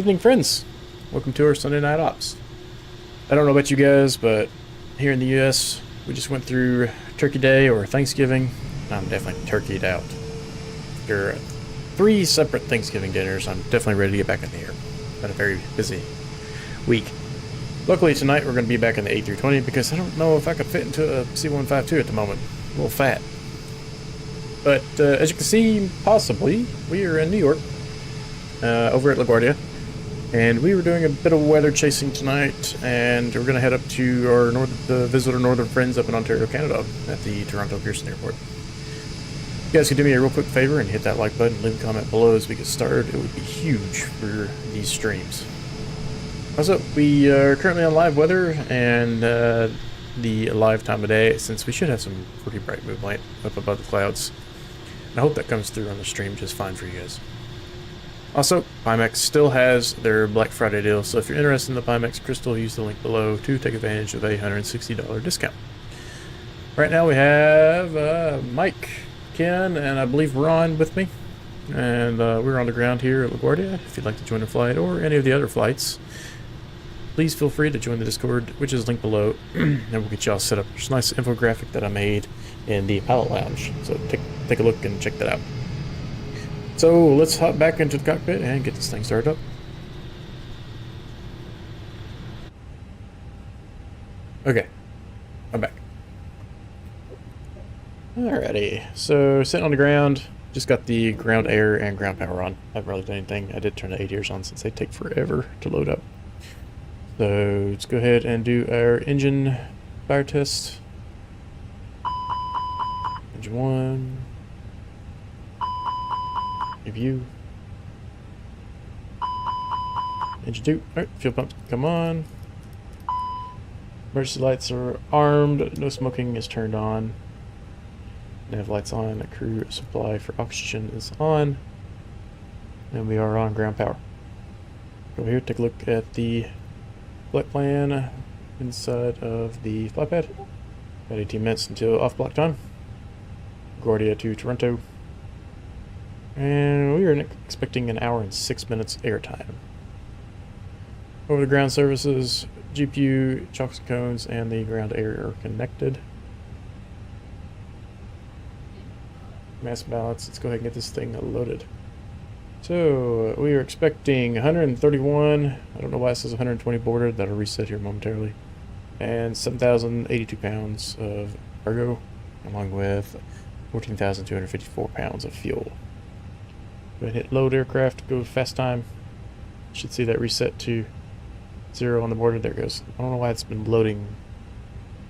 evening, friends. Welcome to our Sunday Night Ops. I don't know about you guys, but here in the U.S., we just went through Turkey Day or Thanksgiving. I'm definitely turkeyed out. After 3 separate Thanksgiving dinners, I'm definitely ready to get back in the air. Been a very busy week. Luckily tonight we're going to be back in the A320 because I don't know if I could fit into a C152 at the moment. A little fat. But as you can see, possibly, we are in New York, over at LaGuardia. And we were doing a bit of weather chasing tonight, and we're going to head up to our visit our northern friends up in Ontario, Canada, at the Toronto Pearson Airport. If you guys could do me a real quick favor and hit that like button and leave a comment below as we get started, it would be huge for these streams. Also, we are currently on live weather and the live time of day, since we should have some pretty bright moonlight up above the clouds. And I hope that comes through on the stream just fine for you guys. Also, Pimax still has their Black Friday deal, so if you're interested in the Pimax Crystal, use the link below to take advantage of a $160 discount. Right now we have Mike, Ken, and I believe Ron with me. And we're on the ground here at LaGuardia. If you'd like to join the flight or any of the other flights, please feel free to join the Discord, which is linked below, and we'll get you all set up. There's a nice infographic that I made in the pilot lounge, so take a look and check that out. So let's hop back into the cockpit and get this thing started up. Okay, I'm back. Alrighty, so sitting on the ground, just got the ground air and ground power on. I haven't really done anything. I did turn the ADRs on since they take forever to load up. So let's go ahead and do our engine fire test. Engine 1. Review. Engine 2. Alright, fuel pumps come on. Emergency lights are armed. No smoking is turned on. Nav lights on. Crew supply for oxygen is on. And we are on ground power. Go here, take a look at the flight plan inside of the flight pad. Got 18 minutes until off block time. LaGuardia to Toronto. And we are expecting an hour and 6 minutes airtime. Over the ground services, GPU, chocks and cones, and the ground air are connected. Mass balance, let's go ahead and get this thing loaded. So, we are expecting 131, I don't know why it says 120 boarded, that'll reset here momentarily. And 7,082 pounds of cargo, along with 14,254 pounds of fuel. Go ahead and hit load aircraft, go fast time. Should see that reset to 0 on the border. There it goes. I don't know why it's been loading.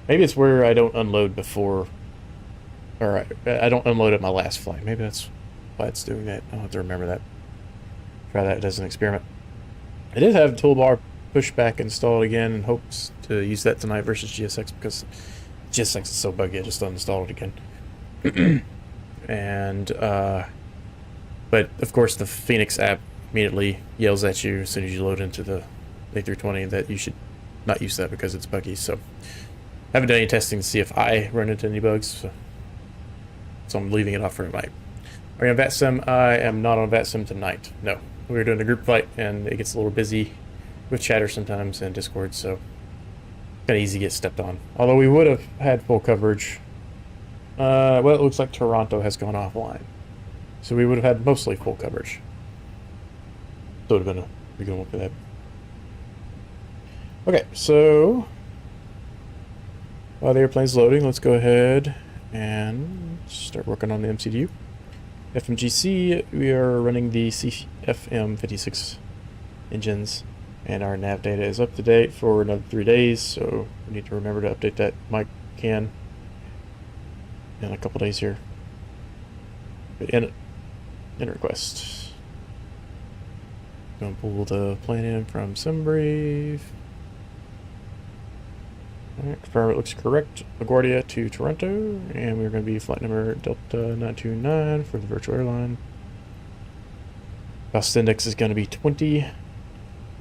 Maybe it's where I don't unload before. Or I don't unload at my last flight. Maybe that's why it's doing that. I'll have to remember that. Try that as an experiment. I did have toolbar pushback installed again in hopes to use that tonight versus GSX because GSX is so buggy I just uninstalled it again. And but of course the Phoenix app immediately yells at you as soon as you load into the A320 that you should not use that because it's buggy. So I haven't done any testing to see if I run into any bugs, so I'm leaving it off for tonight. Are you on VATSIM? I am not on VATSIM tonight. No, we're doing a group flight and it gets a little busy with chatter sometimes and Discord, so kind of easy to get stepped on. Although we would have had full coverage. Well, it looks like Toronto has gone offline. So we would have had mostly full coverage. So it would have been a good one for that. Okay, so while the airplane's loading, let's go ahead and start working on the MCDU. FMGC, we are running the CFM56 engines, and our nav data is up to date for another 3 days, so we need to remember to update that. Mike can in a couple days here. In request. Gonna pull the plane in from SimBrief. Alright, confirm it looks correct. LaGuardia to Toronto, and we're gonna be flight number Delta 929 for the virtual airline. Cost index is gonna be 20,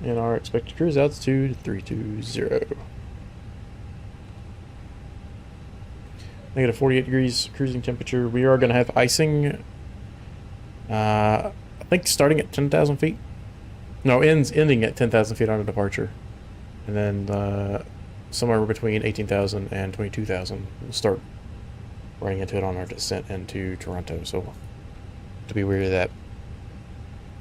and our expected cruise altitude 320. Negative 48 degrees cruising temperature. We are gonna have icing. I think starting at 10,000 feet. No, ending at 10,000 feet on a departure. And then somewhere between 18,000 and 22,000, we'll start running into it on our descent into Toronto. So to be wary of that.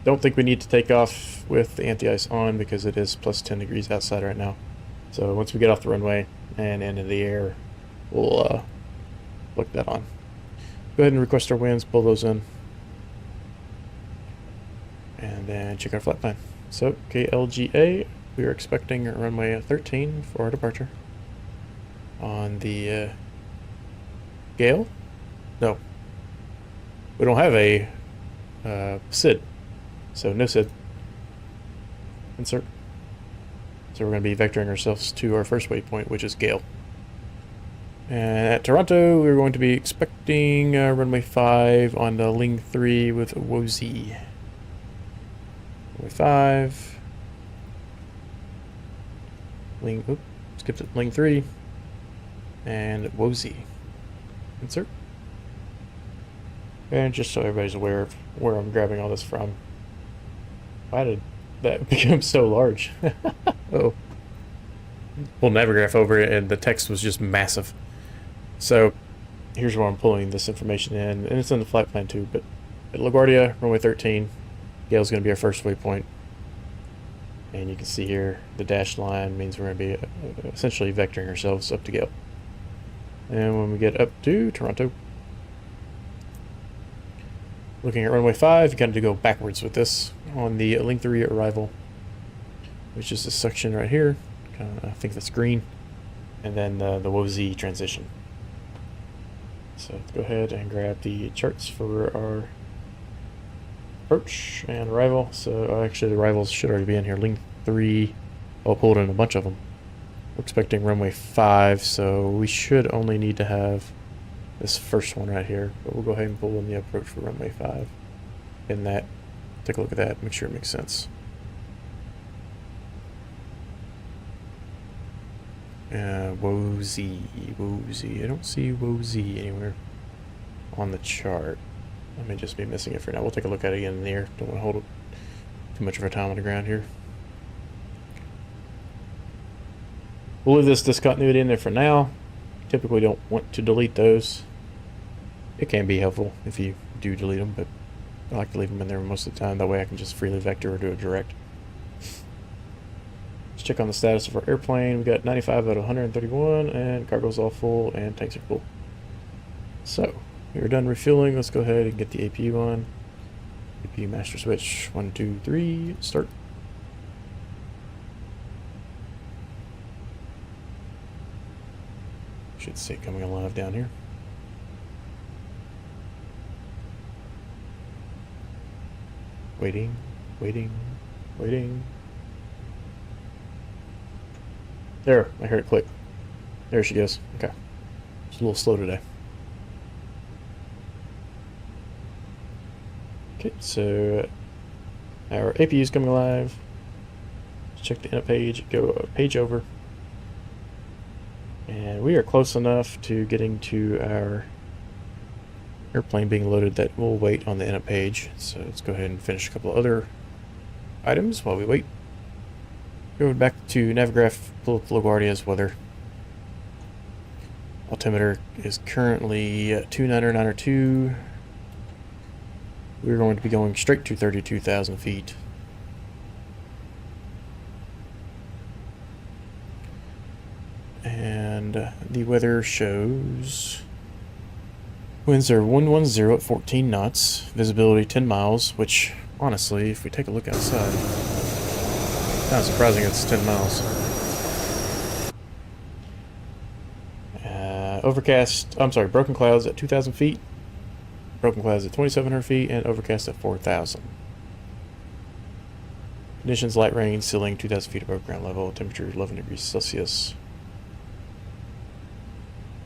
Don't think we need to take off with the anti-ice on because it is plus 10 degrees outside right now. So once we get off the runway and into the air, we'll look that on. Go ahead and request our winds, pull those in, and then check our flight plan. So KLGA, we are expecting runway 13 for our departure. On the Gale? No. We don't have a SID. So no SID. Insert. So we're going to be vectoring ourselves to our first waypoint, which is Gale. And at Toronto, we're going to be expecting runway 5 on the Ling 3 with CYYZ. Runway 5. Skipped it. Ling 3. And CYYZ. Insert. And just so everybody's aware of where I'm grabbing all this from. Why did that become so large? Oh. Pulled Navigraph over it and the text was just massive. So here's where I'm pulling this information in, and it's in the flight plan too, but at LaGuardia, runway 13, Gale's going to be our first waypoint. And you can see here the dashed line means we're going to be essentially vectoring ourselves up to Gale. And when we get up to Toronto, looking at runway 5, you kind of go backwards with this on the Ling 3 arrival, which is this section right here. I think that's green. And then the CYYZ transition. So let's go ahead and grab the charts for our approach and arrival. So actually the arrivals should already be in here. Ling 3, I'll pull in a bunch of them. We're expecting runway 5, so we should only need to have this first one right here, but we'll go ahead and pull in the approach for runway 5. In that, take a look at that, make sure it makes sense. CYYZ. I don't see CYYZ anywhere on the chart. I may just be missing it for now. We'll take a look at it again in the air. Don't want to hold too much of our time on the ground here. We'll leave this discontinuity in there for now. Typically don't want to delete those. It can be helpful if you do delete them, but I like to leave them in there most of the time. That way I can just freely vector or do a direct. Let's check on the status of our airplane. We got 95 out of 131, and cargo's all full, and tanks are full. So, we're done refueling. Let's go ahead and get the APU on. APU master switch, 1, 2, 3, start. Should see it coming alive down here. Waiting, waiting, waiting. There, I heard it click. There she goes. Okay. It's a little slow today. Okay, so our APU is coming alive. Let's check the init page, go a page over. And we are close enough to getting to our airplane being loaded that we'll wait on the init page. So let's go ahead and finish a couple other items while we wait. Go back to Navigraph, pull up LaGuardia's weather. Altimeter is currently 29902. We're going to be going straight to 32,000 feet. And the weather shows winds are 110 at 14 knots, visibility 10 miles, which honestly, if we take a look outside, not surprising it's 10 miles. Broken clouds at 2,000 feet, broken clouds at 2,700 feet, and overcast at 4,000. Conditions, light rain, ceiling 2,000 feet above ground level, temperature 11 degrees Celsius.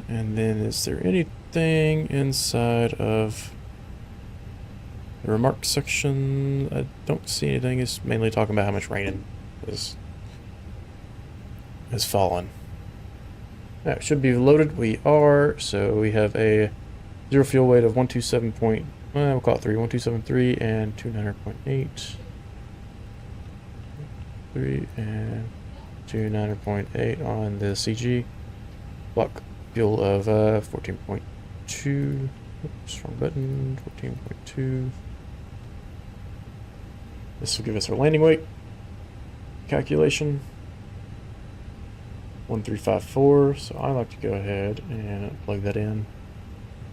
And then is there anything inside of the remarks section? I don't see anything. It's mainly talking about how much rain has fallen. That should be loaded. We are. So we have a zero fuel weight of 127 we'll call it 127.3 and 29.8. 3 and 29.8 on the CG. Block fuel of 14.2. Oops, wrong button. 14.2. This will give us our landing weight calculation. 1354. So I like to go ahead and plug that in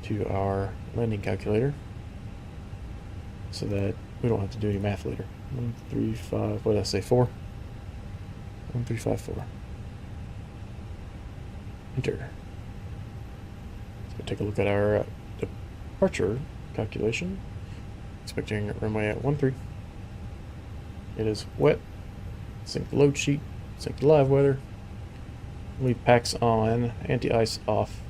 to our landing calculator so that we don't have to do any math later. 135. What did I say? 4. 1354. Enter. Let's take a look at our departure calculation. Expecting runway at 13. It is wet. Sync the load sheet. Sync the live weather. Leave packs on. Anti-ice off.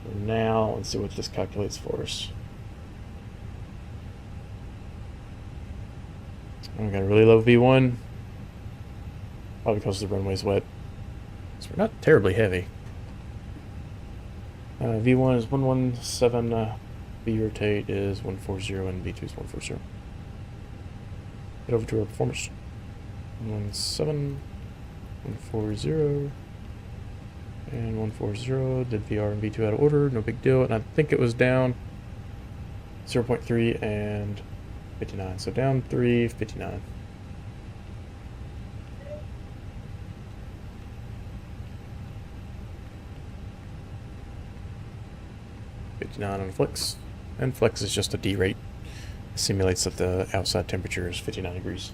And now let's see what this calculates for us. We got a really low V1. Probably because the runway's wet. So we're not terribly heavy. V1 is 117, V rotate is 140, and V2 is 140. Head over to our performance. 117, 140, and 140. Did VR and V2 out of order, no big deal. And I think it was down 0.3 and 59. So down 3, 59. On flex, and flex is just a D rate. It simulates that the outside temperature is 59 degrees.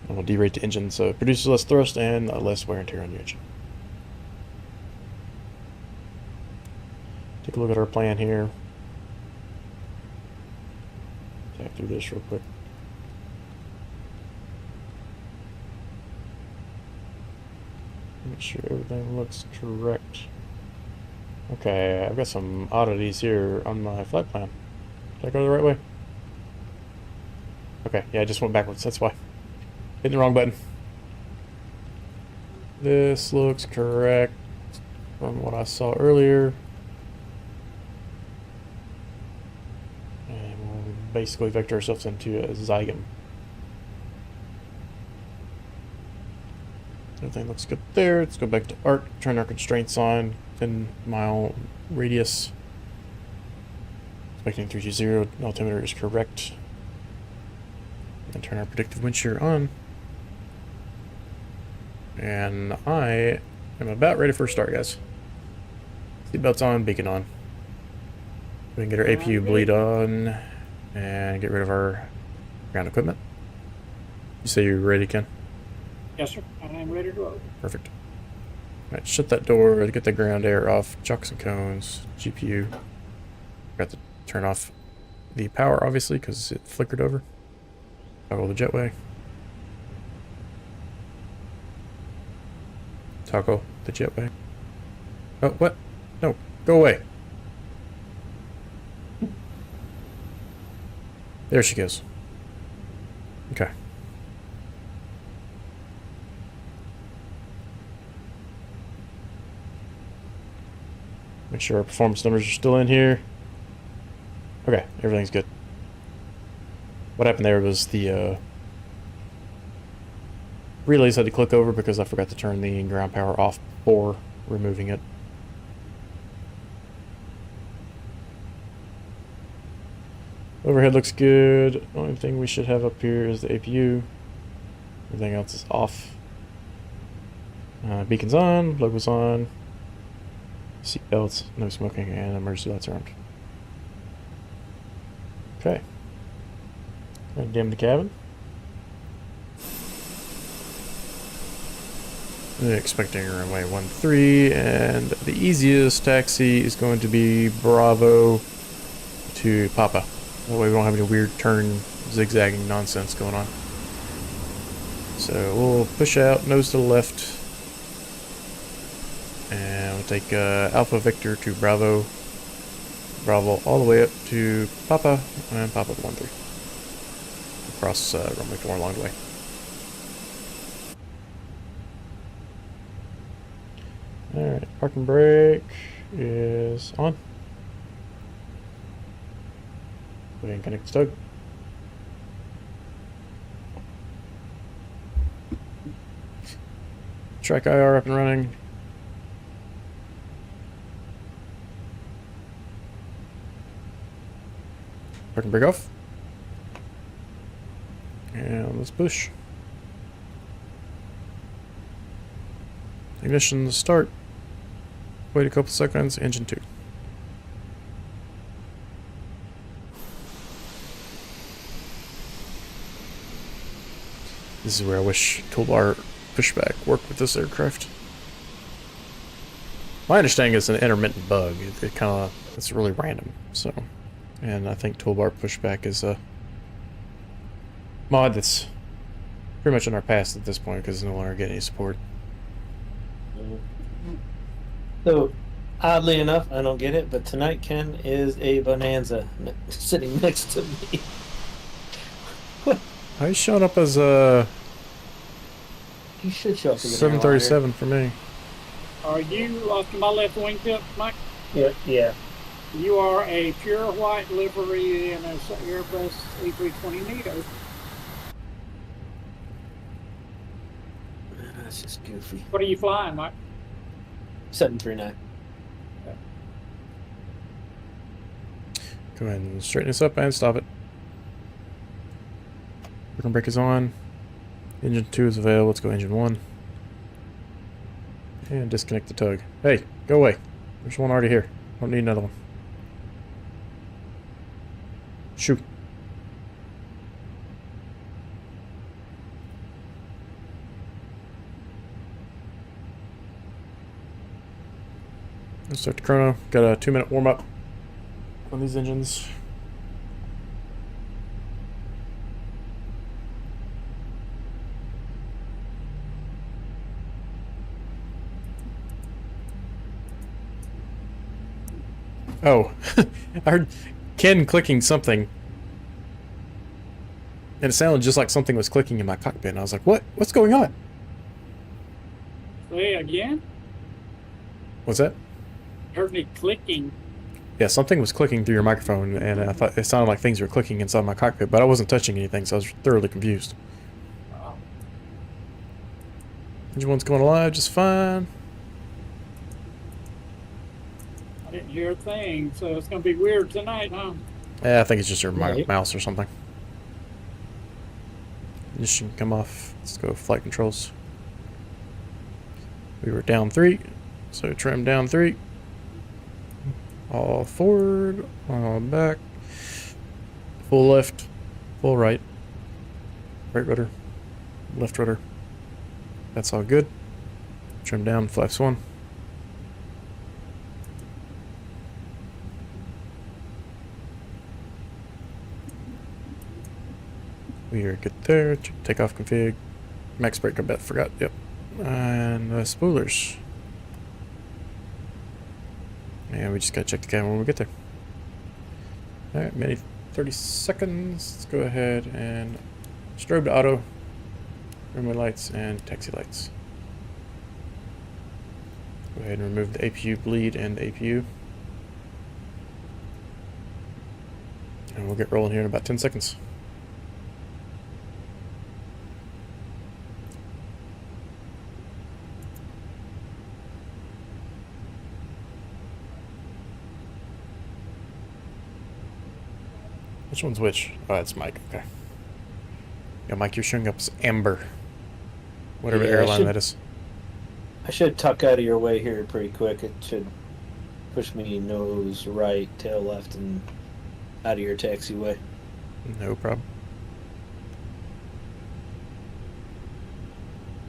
And we'll derate the engine so it produces less thrust and less wear and tear on your engine. Take a look at our plan here. Tap through this real quick. Make sure everything looks correct. Okay, I've got some oddities here on my flight plan. Did I go the right way? Okay, yeah, I just went backwards, that's why. Hitting the wrong button. This looks correct from what I saw earlier. And we'll basically vector ourselves into a Zygum. Everything looks good there. Let's go back to ARC, turn our constraints on. 10-mile radius. Expecting 320. Altimeter is correct. And turn our predictive wind shear on. And I am about ready for a start, guys. Seatbelts on, beacon on. We can get our APU bleed on and get rid of our ground equipment. You say you're ready, Ken? Yes, sir. I'm ready to go. Perfect. Alright, shut that door, get the ground air off, chocks and cones, GPU. Got to turn off the power, obviously, because it flickered over. Toggle the jetway. Toggle the jetway. Oh, what? No, go away. There she goes. Okay. Make sure our performance numbers are still in here. Okay, everything's good. What happened there was the relays had to click over because I forgot to turn the ground power off before removing it. Overhead looks good. Only thing we should have up here is the APU. Everything else is off. Beacon's on, logo's on. Seat belts, no smoking, and emergency lights are on. Okay. Gonna dim the cabin. Expecting runway 13, and the easiest taxi is going to be Bravo to Papa. That way we don't have any weird turn zigzagging nonsense going on. So we'll push out, nose to the left. And we'll take Alpha Victor to Bravo. Bravo all the way up to Papa, and Papa to 13. Across runway 4 along the way. Alright, parking brake is on. Go ahead and connect the tug. track IR up and running. Parking brake off. And let's push. Ignition start. Wait a couple seconds. Engine 2. This is where I wish toolbar pushback worked with this aircraft. My understanding is an intermittent bug. It kind of, it's really random. So, and I think toolbar pushback is a mod that's pretty much in our past at this point because it's no longer getting any support. So, oddly enough, I don't get it, but tonight Ken is a bonanza sitting next to me. He's showing up as a He should show up as an 737 for me. Are you off to my left wingtip, Mike? Yeah. You are a pure white livery in an Airbus A320 Neo. That's just goofy. What are you flying, Mike? 739. Go ahead and straighten this up and stop it. Parking brake is on. Engine 2 is available. Let's go engine 1. And disconnect the tug. Hey, go away. There's one already here. Don't need another one. Shoot. Let's start the chrono. Got a 2-minute warm up on these engines. Oh, I heard Ken clicking something, and it sounded just like something was clicking in my cockpit. And I was like, "What? What's going on?" Say again? What's that? Heard me clicking. Yeah, something was clicking through your microphone, and I thought it sounded like things were clicking inside my cockpit, but I wasn't touching anything, so I was thoroughly confused. Engine 1's going alive just fine. I didn't hear a thing, so it's going to be weird tonight, huh? Yeah, I think it's just your Right. mouse or something. Ignition come off. Let's go flight controls. We were down 3, so trim down 3. All forward, all back. Full left, full right. Right rudder, left rudder. That's all good. Trim down, flaps 1. We are good there. Takeoff config. Max brake, I bet. Forgot. Yep. And spoolers. And we just gotta check the camera when we get there. Alright, maybe 30 seconds. Let's go ahead and strobe to auto. Runway lights and taxi lights. Go ahead and remove the APU bleed and the APU. And we'll get rolling here in about 10 seconds. Which one's which? Oh, that's Mike. Okay. Yeah, Mike, you're showing up as Amber. Whatever Yeah, airline that is. I should tuck out of your way here pretty quick. It should push me nose right, tail left, and out of your taxiway. No problem.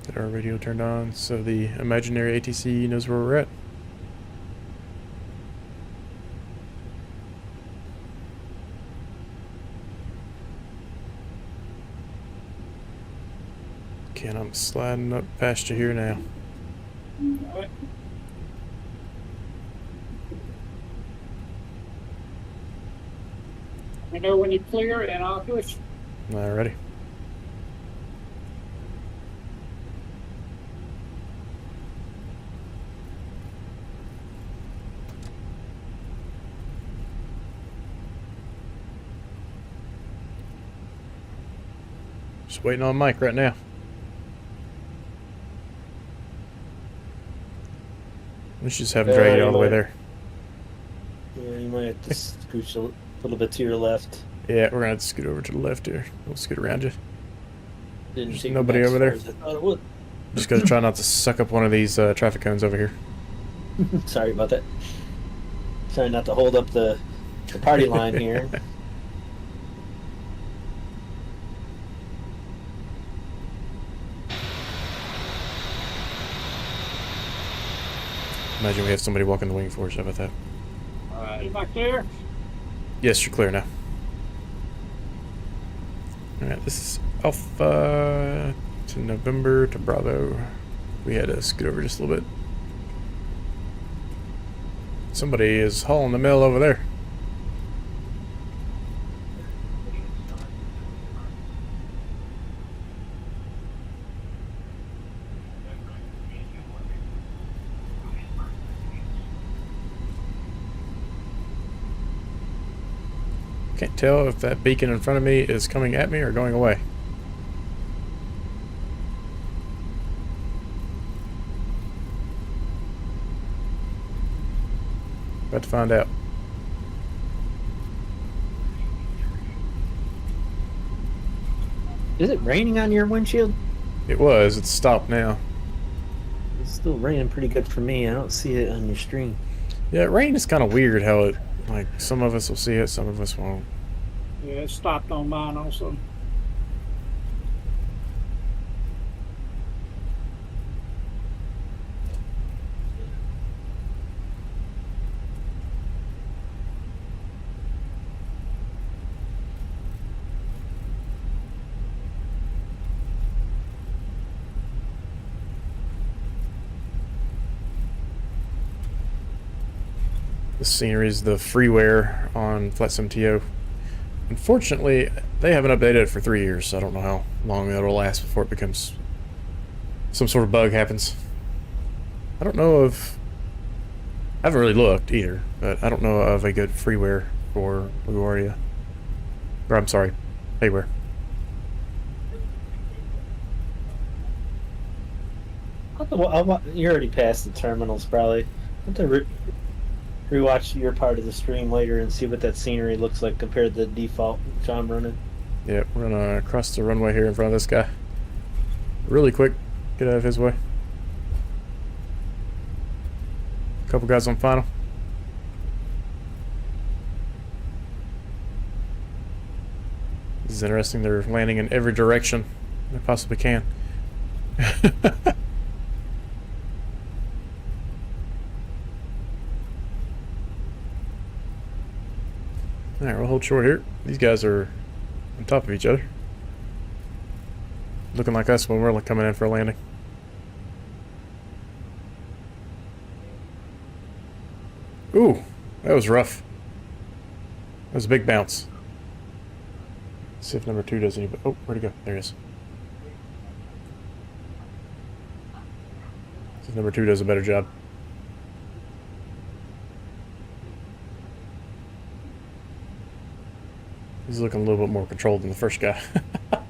Get our radio turned on so the imaginary ATC knows where we're at. Okay, and I'm sliding up past you here now. All right. Let me know when you clear, and I'll push. Alrighty. Just waiting on Mike right now. Let's just have him drag it all the way there. Yeah, you might have to scooch a little bit to your left. Yeah, we're gonna have to scoot over to the left here. We'll scoot around you. Didn't There's take nobody it back over as there. far as I thought it would. Just gotta try not to suck up one of these traffic cones over here. Sorry about that. Trying not to hold up the party line here. Imagine we have somebody walking the wing for us. How about that? All right. You back there? Yes, you're clear now. Alright, this is Alpha to November to Bravo. We had to scoot over just a little bit. Somebody is hauling the mail over there. Can't tell if that beacon in front of me is coming at me or going away. About to find out. Is it raining on your windshield? It was. It's stopped now. It's still raining pretty good for me. I don't see it on your screen. Yeah, rain is kind of weird how it, like, some of us will see it, some of us won't. Yeah, it stopped on mine also. The scenery is the freeware on Flat 7TO. Unfortunately, they haven't updated it for 3 years, so I don't know how long that'll last before it becomes some sort of bug happens. I don't know if... I haven't really looked either, but I don't know of a good freeware for LaGuardia. Or, I'm sorry, payware. You already passed the terminals, probably. I'll have to rewatch your part of the stream later and see what that scenery looks like compared to the default which I'm running. Yeah, we're gonna cross the runway here in front of this guy. Really quick, get out of his way. Couple guys on final. This is interesting. They're landing in every direction they possibly can. Alright, we'll hold short here. These guys are on top of each other. Looking like us when we're coming in for a landing. Ooh, that was rough. That was a big bounce. Let's see if number 2 does any... Oh, where'd he go? There he is. See if number 2 does a better job. He's looking a little bit more controlled than the first guy. Might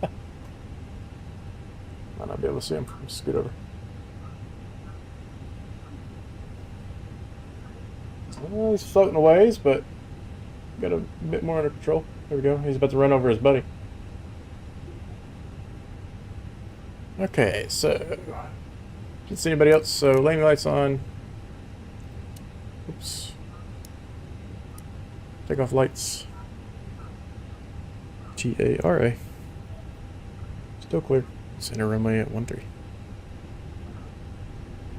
not be able to see him. Let's scoot over. Well, he's floating a ways, but got a bit more under control. There we go. He's about to run over his buddy. Okay, so can't see anybody else. So landing lights on. Oops. Take off lights. GARA. Still clear. Center runway at 13.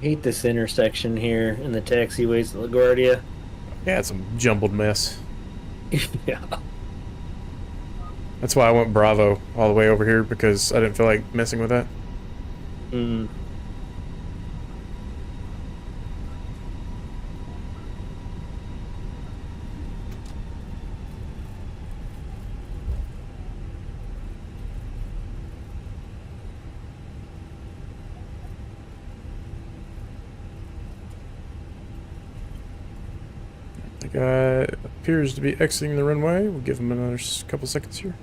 Hate this intersection here in the taxiways at LaGuardia. Yeah, it's a jumbled mess. Yeah. That's why I went Bravo all the way over here, because I didn't feel like messing with that. Mm. The guy appears to be exiting the runway. We'll give him another couple seconds here.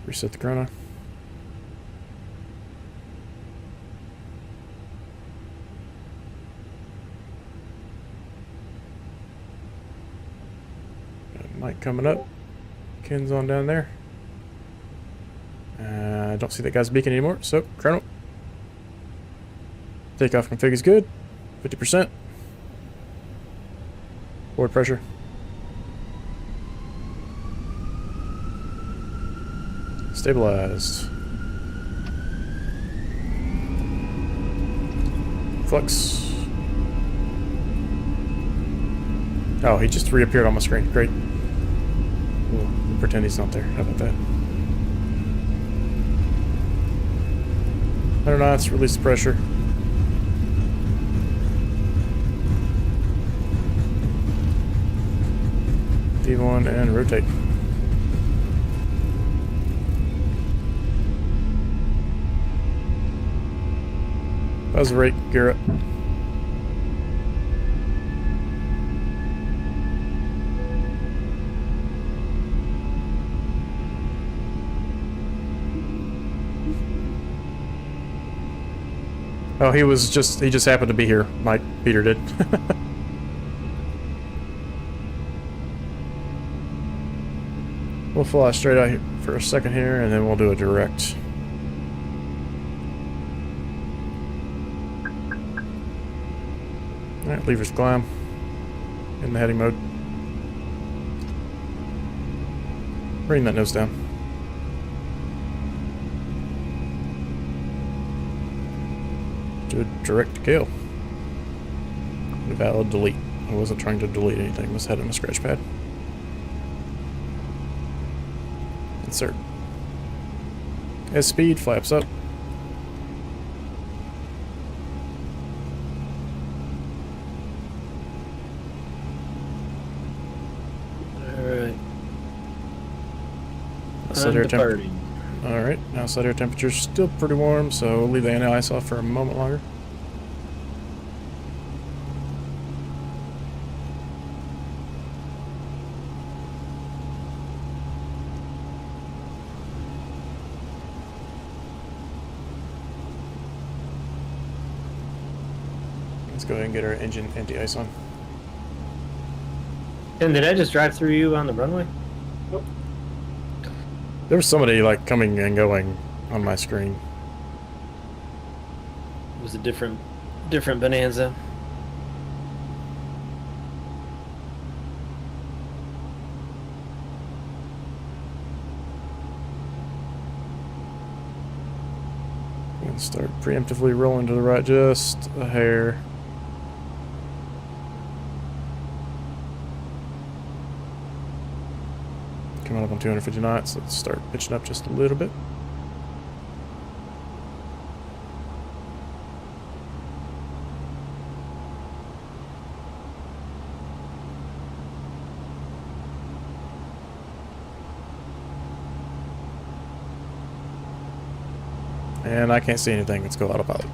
Reset the chrono. Mike coming up. Ken's on down there. I don't see that guy's beacon anymore, so Colonel. Takeoff config is good. 50%. Forward pressure. Stabilized. Flux. Oh, he just reappeared on my screen. Great. We'll pretend he's not there. How about that? 100 knots, release the pressure. D1 and rotate. Buzz rate, gear up. Oh, he just happened to be here. Peter did. We'll fly straight out here for a second here, and then we'll do a direct. Alright, levers climb. In the heading mode. Bring that nose down. Do a direct kill. Valid delete. I wasn't trying to delete anything, I was heading a scratch pad. Insert. As speed, flaps up. Alright, outside air temperature's still pretty warm, so we'll leave the anti-ice off for a moment longer. Let's go ahead and get our engine anti-ice on. And did I just drive through you on the runway? Nope. There was somebody like coming and going on my screen. It was a different bonanza. And start preemptively rolling to the right just a hair. Coming up on 250 knots. Let's start pitching up just a little bit. And I can't see anything. Let's go autopilot.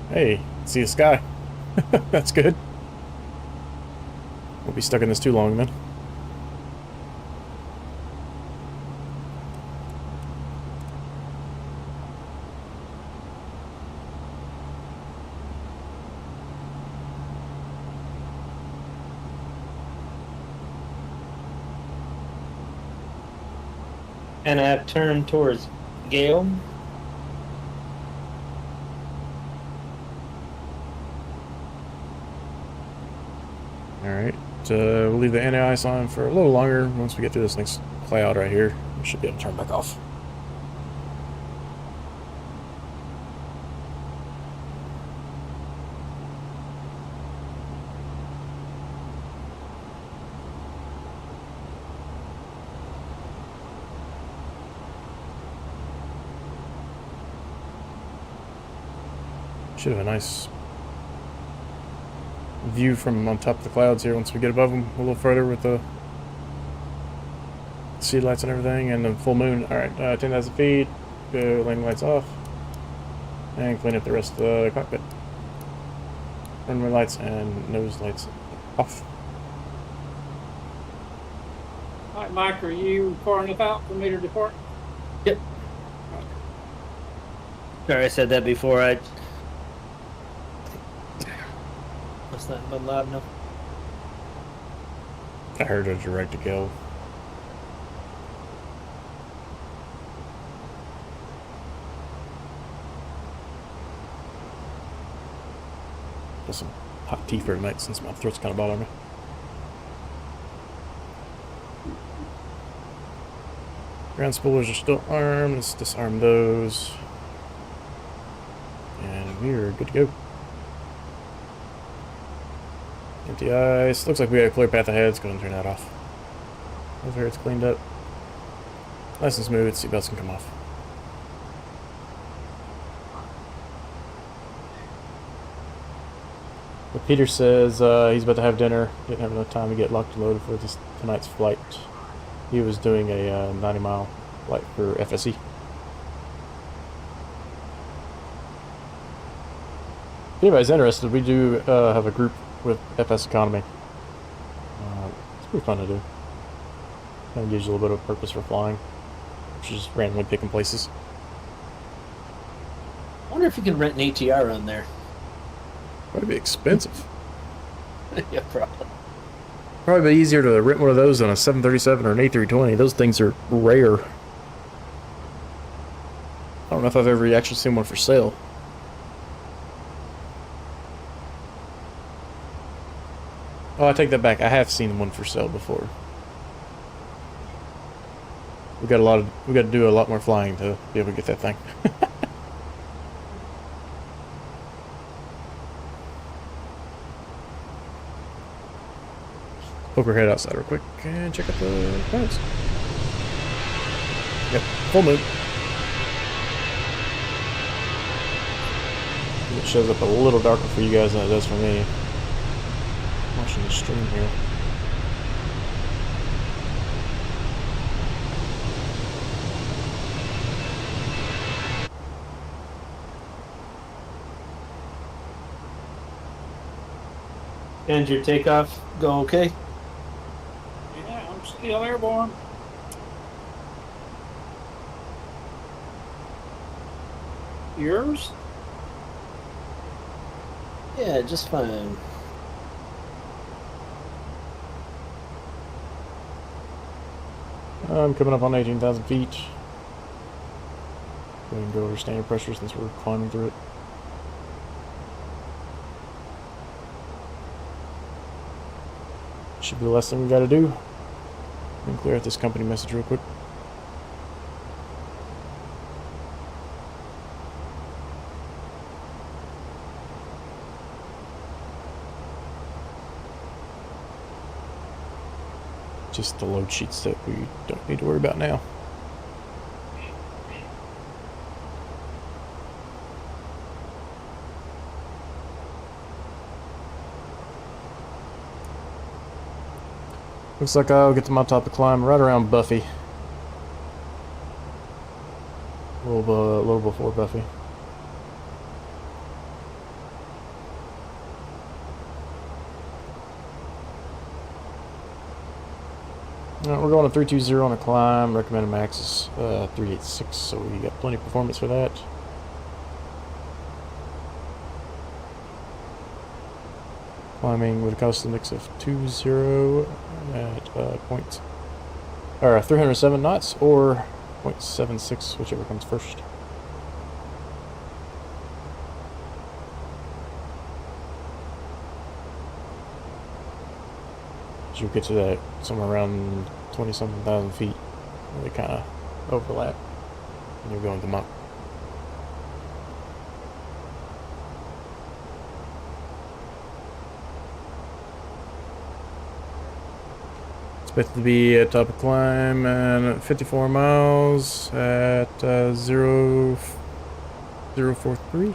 Hey, see the sky. That's good. We'll be stuck in this too long then. And I have turned towards Gale. Alright, we'll leave the anti-ice on for a little longer. Once we get through this next cloud right here, we should be able to turn back off. Should have a nice view from on top of the clouds here once we get above them a little further with the sea lights and everything and the full moon. Alright, 10,000 feet, go landing lights off, and clean up the rest of the cockpit. Runway lights and nose lights off. All right, Mike, are you far enough out for me to depart? Yep. Sorry, I said that before. Must not have been loud enough. I heard a direct to kill. Got some hot tea for tonight since my throat's kind of bothering me. Ground spoolers are still armed. Let's disarm those. And we're good to go. Empty ice. Looks like we got a clear path ahead. Let's go ahead and turn that off. Over here it's cleaned up. Nice and smooth. Seatbelts can come off. But Peter says he's about to have dinner. Didn't have enough time to get locked and loaded for tonight's flight. He was doing a 90-mile flight for FSE. If anybody's interested, we do have a group with FS Economy. It's pretty fun to do. Kind of gives you a little bit of purpose for flying. Just randomly picking places. I wonder if you can rent an ATR on there. Probably be expensive. Yeah, probably. Probably be easier to rent one of those than a 737 or an A320. Those things are rare. I don't know if I've ever actually seen one for sale. Oh, I take that back. I have seen one for sale before. We got to do a lot more flying to be able to get that thing. Poke our head outside real quick and check out the clouds. Yep, full moon. It shows up a little darker for you guys than it does for me. I'm watching the stream here. And your takeoff go okay? Yeah, I'm still airborne. Yours? Yeah, just fine. I'm coming up on 18,000 feet. Go ahead and go over standard pressure since we're climbing through it. Should be the last thing we gotta do. And clear out this company message real quick. Just the load sheets that we don't need to worry about now. Looks like I'll get to my top of climb right around Buffy. A little before Buffy. We're going to 320 on a climb. Recommended max is 386, so we got plenty of performance for that. Climbing with a cost index of 20 at 307 knots or 0.76, whichever comes first. You'll get to that somewhere around 20-something thousand feet. They kind of overlap, and you'll go into Mach. Expected to be at top of climb and 54 miles at 043.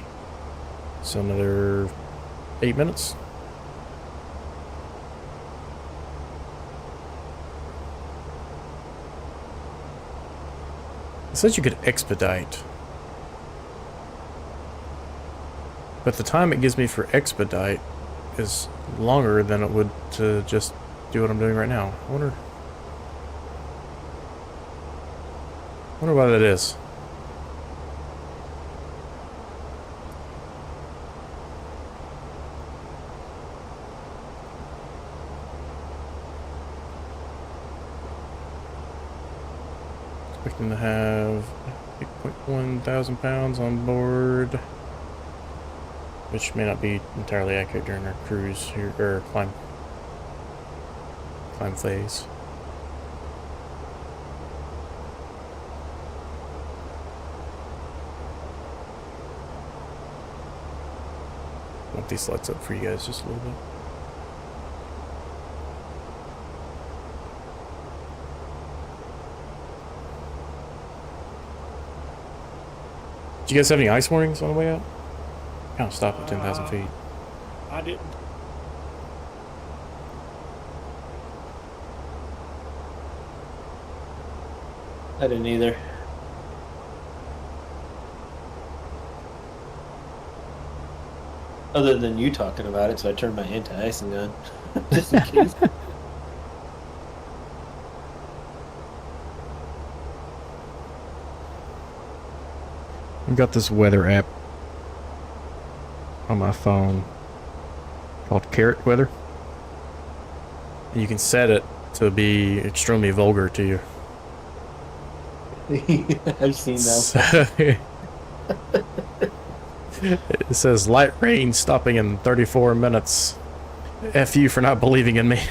So another 8 minutes. It says you could expedite, but the time it gives me for expedite is longer than it would to just do what I'm doing right now. I wonder why that is. Expecting to have 8.1 thousand pounds on board, which may not be entirely accurate during our cruise here, or climb phase. Want these lights up for you guys just a little bit. Did you guys have any ice warnings on the way out? Kind of stop at 10,000 feet. I didn't. I didn't either. Other than you talking about it, so I turned my anti-icing on. Just in case. I've got this weather app on my phone called Carrot Weather. And you can set it to be extremely vulgar to you. I've seen that. So, it says light rain stopping in 34 minutes. F you for not believing in me.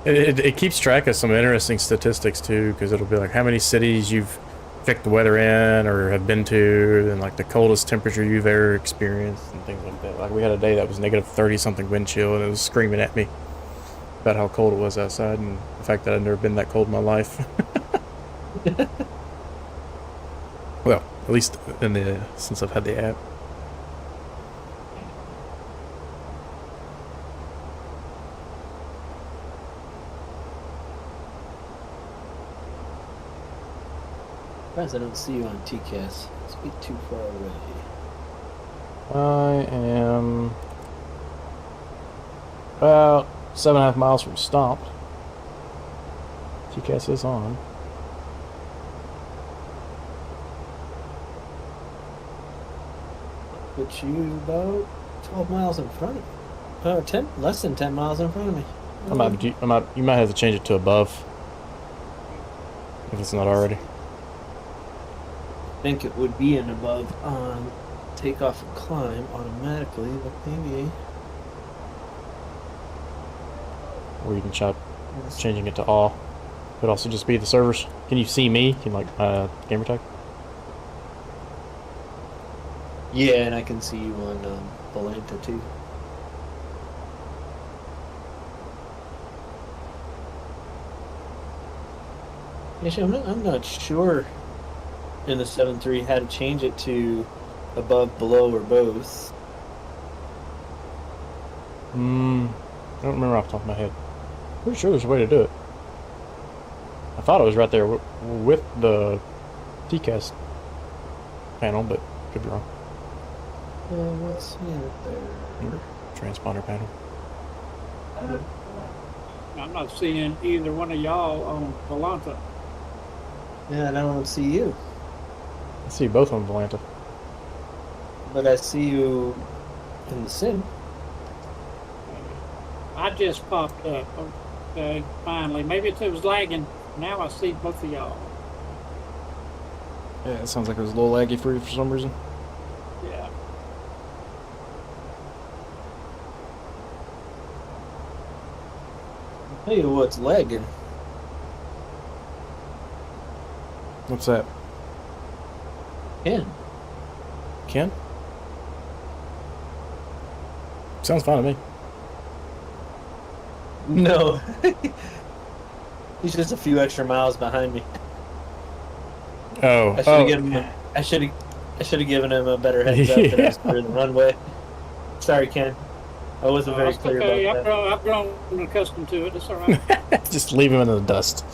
It keeps track of some interesting statistics too, because it'll be like how many cities you've checked the weather in or have been to, and like the coldest temperature you've ever experienced and things like that. Like we had a day that was negative 30 something wind chill, and it was screaming at me about how cold it was outside and the fact that I'd never been that cold in my life. Well, at least since I've had the app. Surprised I don't see you on TCAS. It's be too far away. I am about 7.5 miles from Stomp. TCAS is on. Put you about 12 miles in front of me. Less than 10 miles in front of me. You might have to change it to above if it's not already. I think it would be an above on takeoff and climb automatically, but maybe. Or you can try changing it to all. Could also just be the servers. Can you see me? Can like gamer tag? Yeah, and I can see you on Volanta too. Actually, I'm not sure in the 7.3 how to change it to above, below, or both. I don't remember off the top of my head. Pretty sure there's a way to do it. I thought it was right there with the TCAS panel, but could be wrong. Let's see it there. Transponder panel. I'm not seeing either one of y'all on Volanta. Yeah, and I don't see you. I see both on Volanta. But I see you in the sim. I just popped up. Okay, finally. Maybe it was lagging. Now I see both of y'all. Yeah, it sounds like it was a little laggy for you for some reason. Yeah. I'll tell you what's lagging. What's that? Ken. Ken? Sounds fine to me. No. He's just a few extra miles behind me. Oh. I should have given him a better heads up that I was clear the runway. Sorry, Ken. I wasn't very clear okay. about that. I've grown accustomed to it. It's all right. Just leave him in the dust.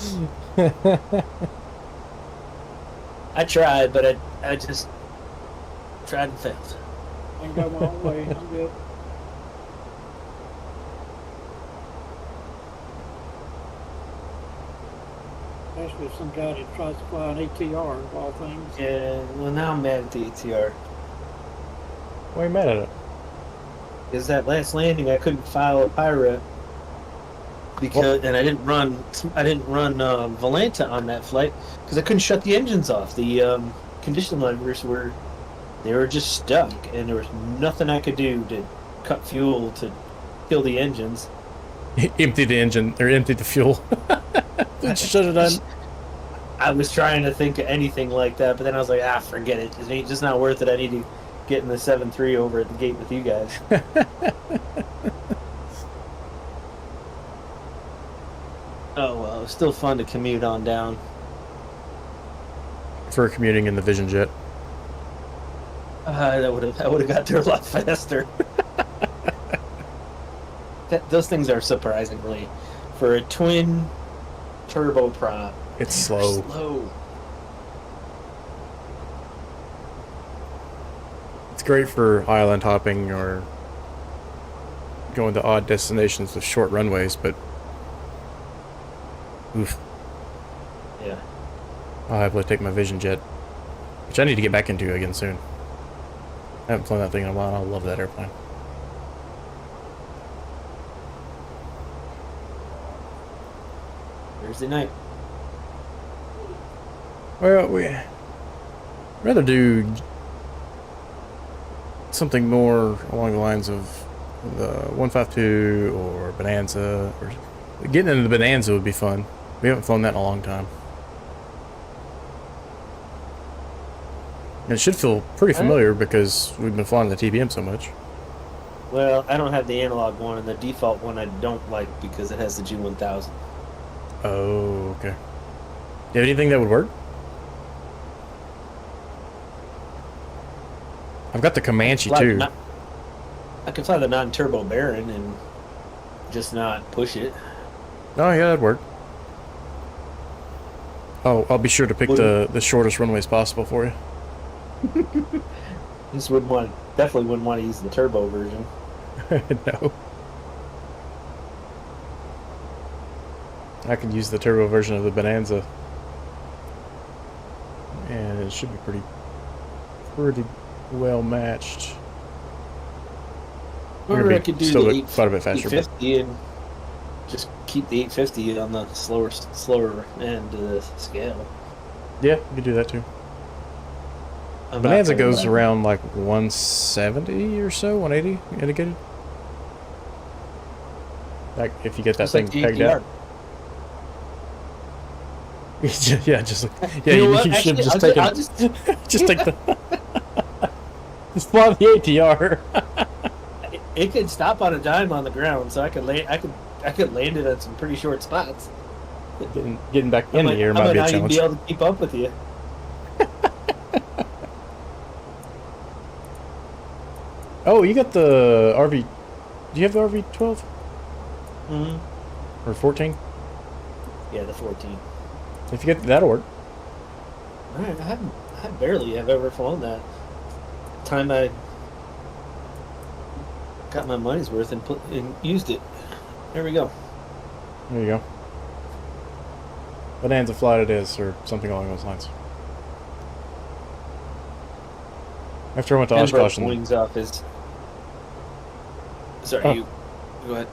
I tried, but I just tried and failed. I can go my own way. I'm good. especially some guy that tries to fly an ATR of all things. Yeah, well, now I'm mad at the ATR. Why are you mad at it? Because that last landing, I couldn't file a pirate because, and I didn't run Volanta on that flight because I couldn't shut the engines off. The condition levers were just stuck, and there was nothing I could do to cut fuel to kill the engines. Empty the engine, or empty the fuel. Shut it on. I was trying to think of anything like that, but then I was like, forget it. It's just not worth it. I need to get in the 7-3 over at the gate with you guys. Oh, well, it was still fun to commute on down. For commuting in the Vision Jet. I would have got there a lot faster. Those things are surprisingly, for a twin turboprop. It's slow. It's great for island hopping or going to odd destinations with short runways, but oof. Yeah. I'll happily take my Vision Jet, which I need to get back into again soon. I haven't flown that thing in a while. I love that airplane. Thursday night. Well, we rather do something more along the lines of the 152 or Bonanza, or getting into the Bonanza would be fun. We haven't flown that in a long time. And it should feel pretty familiar because we've been flying the TBM so much. Well, I don't have the analog one, and the default one I don't like because it has the G1000. Oh, okay. Do you have anything that would work? I've got the Comanche too. I can fly the non-turbo Baron and just not push it. Oh yeah, that'd work. Oh, I'll be sure to pick the shortest runways possible for you. Just definitely wouldn't want to use the turbo version. No. I could use the turbo version of the Bonanza, and it should be pretty well matched. Or I could do the quite a bit faster, 850 and just keep the 850 on the slower end of the scale. Yeah, you could do that too. Bonanza goes around like 170 or so, 180 indicated. Like if you get that thing pegged out. Yeah, just you should just take it. Just take the. Just fly the ATR. It could stop on a dime on the ground, so I could land it at some pretty short spots. Getting back in the air might be a challenge. I might not even be able to keep up with you. Oh, you got the RV. Do you have the RV-12? Mm-hmm. Or 14? Yeah, the 14. If you get that'll work. Alright, I barely have ever flown that. Time I got my money's worth and used it. There we go. There you go. Bonanza flight it is, or something along those lines. After I went to Oshkosh and wings off his. Sorry, you go ahead.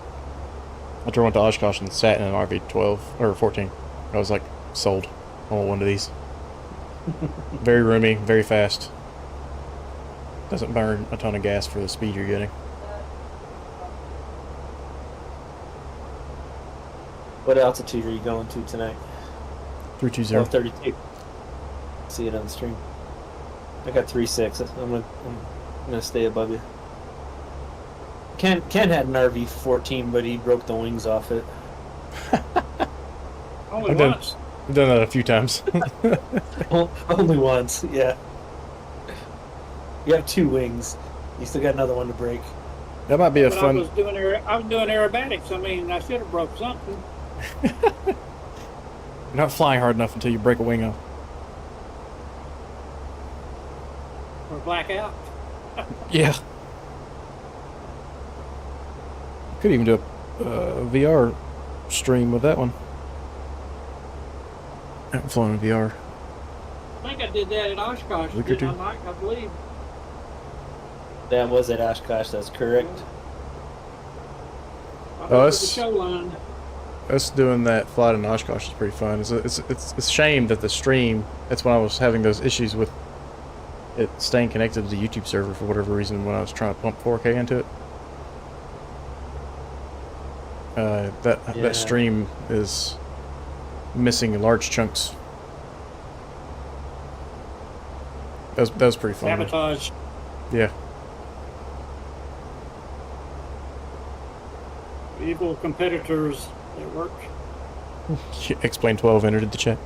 After I went to Oshkosh and sat in an RV-12 or 14, I was like sold. I want one of these. Very roomy, very fast. Doesn't burn a ton of gas for the speed you're getting. What altitude are you going to tonight? 320. 32. See it on the stream. I got 3.6. I'm gonna stay above you. Ken had an RV-14, but he broke the wings off it. Only once. I've done that a few times. Only once, yeah. You have 2 wings. You still got another one to break. That might be a fun. I was doing aerobatics. I mean, I should have broke something. You're not flying hard enough until you break a wing off. Or blackout. Yeah. Could even do a VR stream with that one. I haven't flown in VR. I think I did that at Oshkosh, Week or didn't I, two. Mike? I believe. That was at Oshkosh. That's correct. Right Oh, over the that's- show line. Us doing that flight in Oshkosh is pretty fun. It's a shame that the stream. That's when I was having those issues with it staying connected to the YouTube server for whatever reason when I was trying to pump 4K into it. Yeah. That stream is missing large chunks. That was pretty fun. Sabotage. Yeah. Evil competitors at work. Explain 12 entered the chat.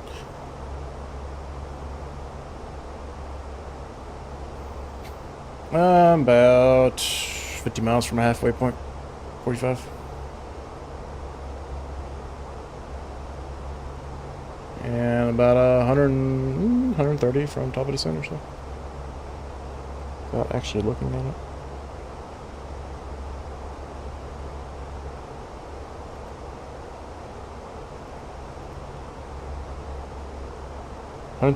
About 50 miles from a halfway point. 45. And about 130 from top of descent or so. Without actually looking at it. It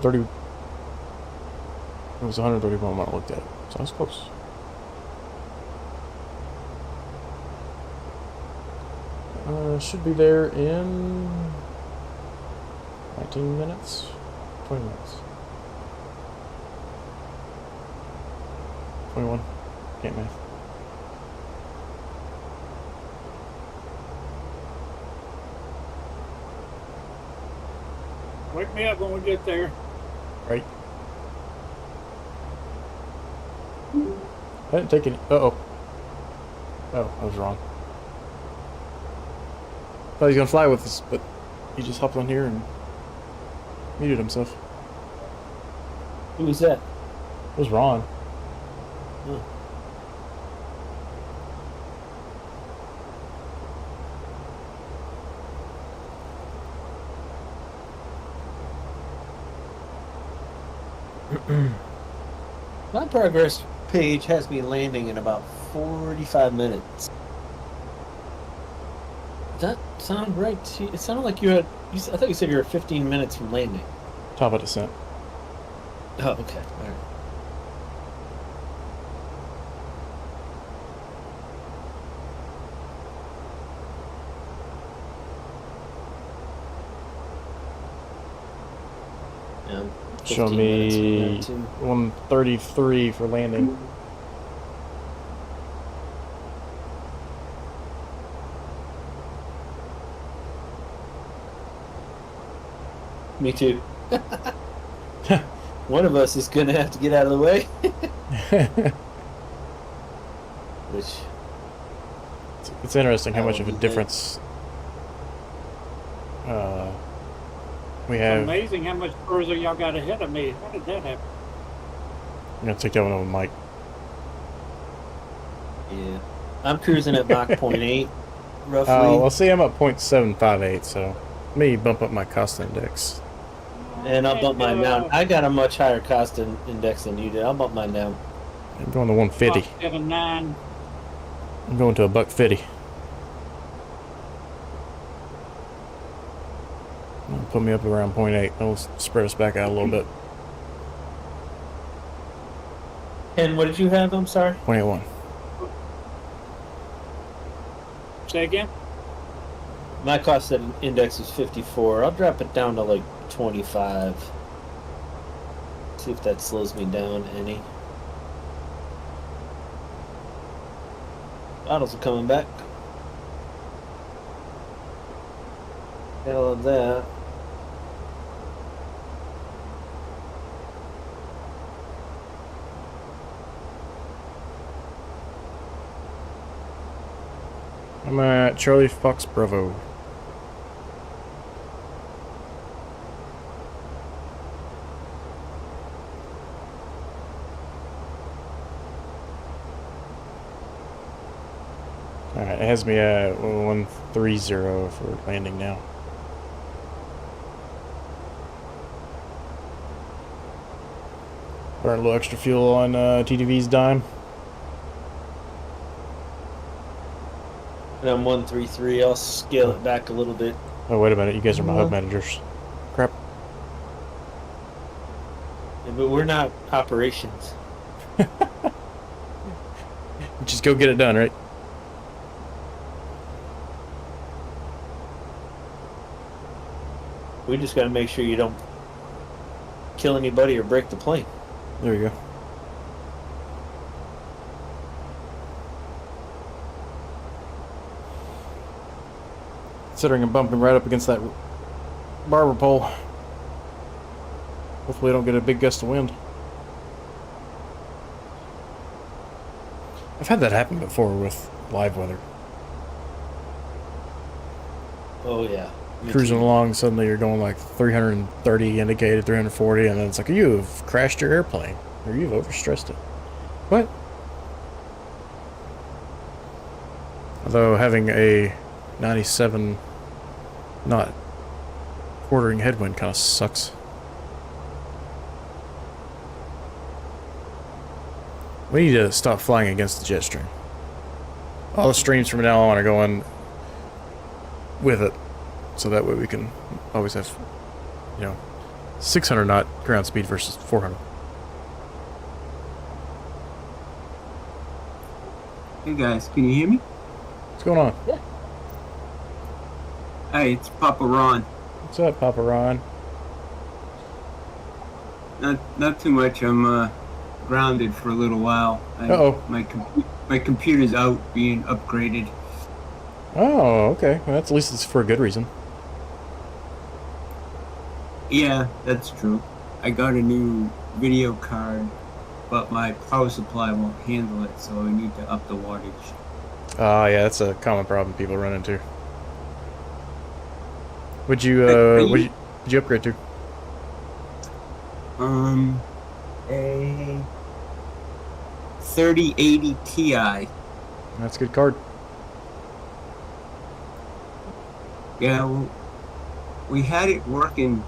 was 131 when I looked at it, so I was close. Should be there in 19 minutes, 20 minutes, 21. Can't math. Wake me up when we get there. Right. I didn't take any. Oh, I was wrong. Thought he was gonna fly with us, but he just hopped on here and muted himself. Who was that? It was Ron. Oh. My progress page has me landing in about 45 minutes. Does that sound right to you? It sounded like you had. I thought you said you were 15 minutes from landing. Top of descent. Oh, okay. All right. Yeah, I'm Show 15 minutes from me there, too. 133 for landing. Me too. One of us is going to have to get out of the way. Which It's interesting how I much will of a do that. difference we It's have. amazing how much further y'all got ahead of me. How did that happen? I'm gonna take that one over Mike. Yeah, I'm cruising at Mach 0.8, roughly. Well, see, I'm at 0.758, so let me bump up my cost index. And I'll bump mine down. I got a much higher cost index than you did. I'll bump mine down. I'm going to 150. 79. I'm going to $1.50. That'll put me up around 0.8. That'll spread us back out a little bit. And what did you have? I'm sorry. 0.81. Say again? My cost index is 54. I'll drop it down to like 25. See if that slows me down any. Bottles are coming back. Gotta love that. I'm at Charlie Fox Bravo. Alright, it has me at 130 for landing now. Burn a little extra fuel on TDV's dime. And I'm 133. I'll scale it back a little bit. Oh, wait a minute. You guys are my hub managers. Crap. but we're not operations. Just go get it done, right? We just got to make sure you don't kill anybody or break the plane. There you go. Considering I'm bumping right up against that barber pole. Hopefully I don't get a big gust of wind. I've had that happen before with live weather. Oh yeah. Me Cruising too. along, suddenly you're going like 330 indicated, 340, and then it's like, you've crashed your airplane, or you've overstressed it. What? Although having a 97 knot quartering headwind kind of sucks. We need to stop flying against the jet stream. All the streams from now on are going with it, so that way we can always have, 600 knot ground speed versus 400. Hey guys, can you hear me? What's going on? Yeah. Hey, it's Papa Ron. What's up, Papa Ron? Not too much. I'm grounded for a little while. Uh-oh. My computer's out being upgraded. Oh, okay. Well, at least it's for a good reason. Yeah, that's true. I got a new video card, but my power supply won't handle it, so I need to up the wattage. Yeah, that's a common problem people run into. What'd you upgrade to? A 3080 Ti. That's a good card. Yeah, well, we had it working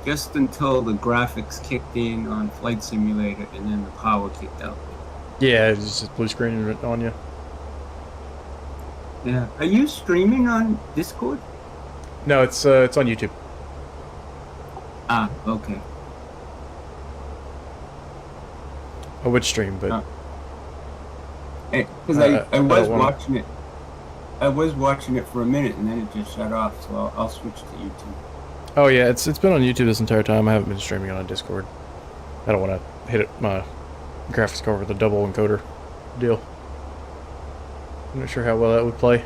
just until the graphics kicked in on Flight Simulator, and then the power kicked out. Yeah, it's just blue screen on you. Yeah. Are you streaming on Discord? No, it's on YouTube. Ah, okay. I would stream, but Because I don't was wanna- watching it. I was watching it for a minute, and then it just shut off. So I'll switch to YouTube. oh yeah, it's been on YouTube this entire time. I haven't been streaming it on Discord. I don't want to hit my graphics card with a double encoder deal. I'm not sure how well that would play.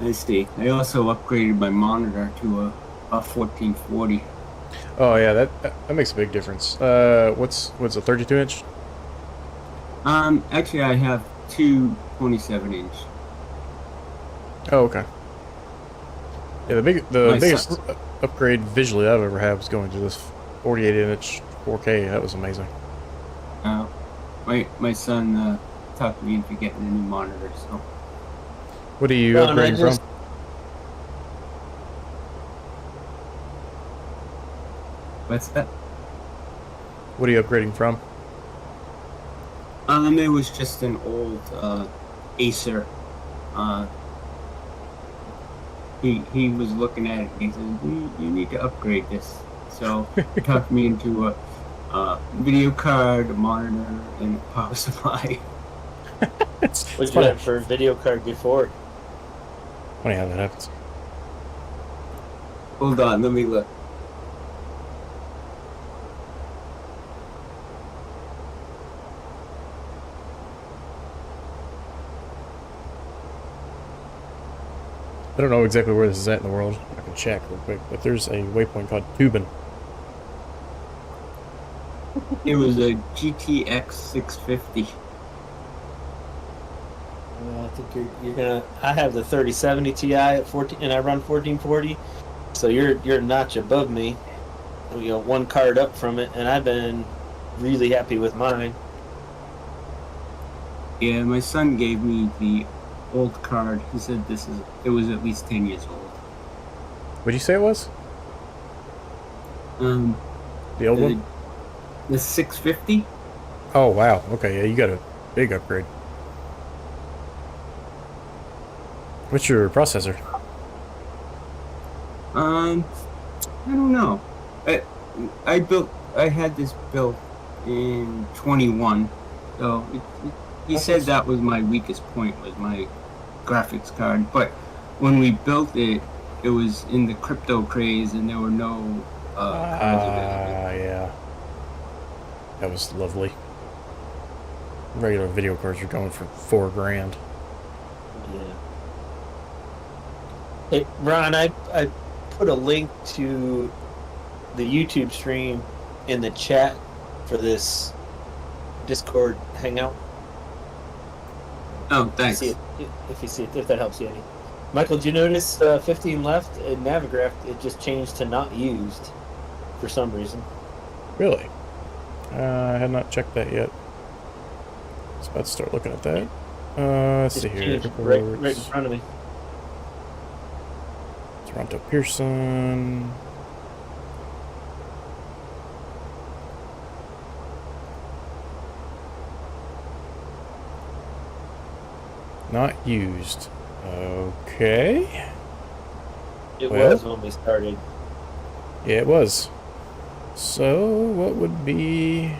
I see. I also upgraded my monitor to a 1440. Oh yeah, that makes a big difference. What's a 32 inch? Actually, I have two 27-inch. Oh okay. Yeah, the My biggest son- upgrade visually I've ever had was going to this 48-inch 4K. That was amazing. My son talked me into getting a new monitor. So What are you No, and I upgrading just- from? what's that? What are you upgrading from? It was just an old Acer. He was looking at it and he said, "You need to upgrade this." So he talked me into a video card, a monitor, and a power supply. it's What'd you funny. have for a video card before? Funny how that happens. Hold on, let me look. I don't know exactly where this is at in the world. I can check real quick, but there's a waypoint called Tubin. It was a GTX 650. I think you're gonna. I have the 3070 Ti at 14, and I run 1440. So you're a notch above me. One card up from it, and I've been really happy with mine. Yeah, my son gave me the old card. He said it was at least 10 years old. What'd you say it was? The old one? The 650? Oh wow. Okay, yeah, you got a big upgrade. What's your processor? I don't know. I had this built in 21, so he said that was my weakest point, was my graphics card. But when we built it, it was in the crypto craze, and there were no cards available. Yeah. That was lovely. Regular video cards are going for $4,000. Yeah. Hey, Ron, I put a link to the YouTube stream in the chat for this Discord hangout. Oh, thanks. If you see it, if that helps you any. Michael, did you notice 15 left in Navigraph? It just changed to not used for some reason. Really? I had not checked that yet. I was about to start looking at that. Let's see here. Right in front of me. Toronto Pearson. Not used. Okay. It Well, was when we started. Yeah, it was. So, what would be...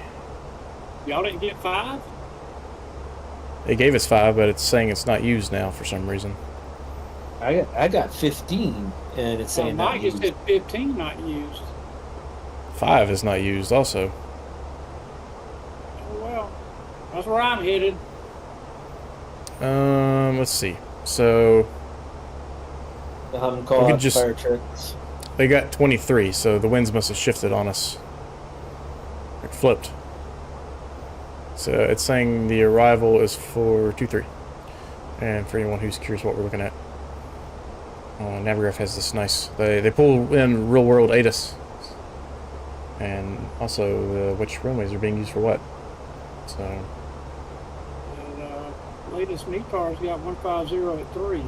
Y'all didn't get 5? They gave us 5, but it's saying it's not used now for some reason. I got 15, and it's saying not Mike just used. said 15 not used. 5 is not used also. Oh well, that's where I'm headed. Let's see. So, I haven't called we out could just- fire trucks. they got 23, so the winds must have shifted on us. It flipped. So, it's saying the arrival is for 2-3. And for anyone who's curious what we're looking at, Navigraph has this nice... They pull in real-world ATIS. And also, which runways are being used for what. So... And latest MECAR's got 150 at 3.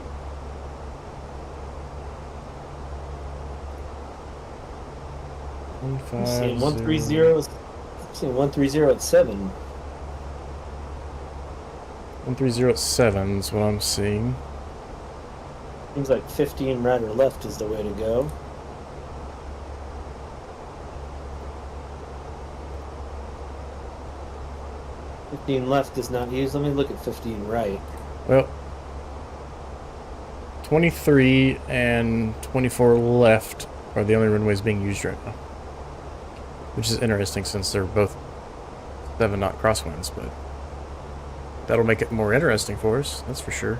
I'm seeing 130. I'm seeing 130 at 7. 130 at 7 is what I'm seeing. Seems like 15 right or left is the way to go. Fifteen left is not used. Let me look at 15 right. Well, 23 and 24 left are the only runways being used right now. Which is interesting since they're both 7-knot crosswinds, but that'll make it more interesting for us, that's for sure.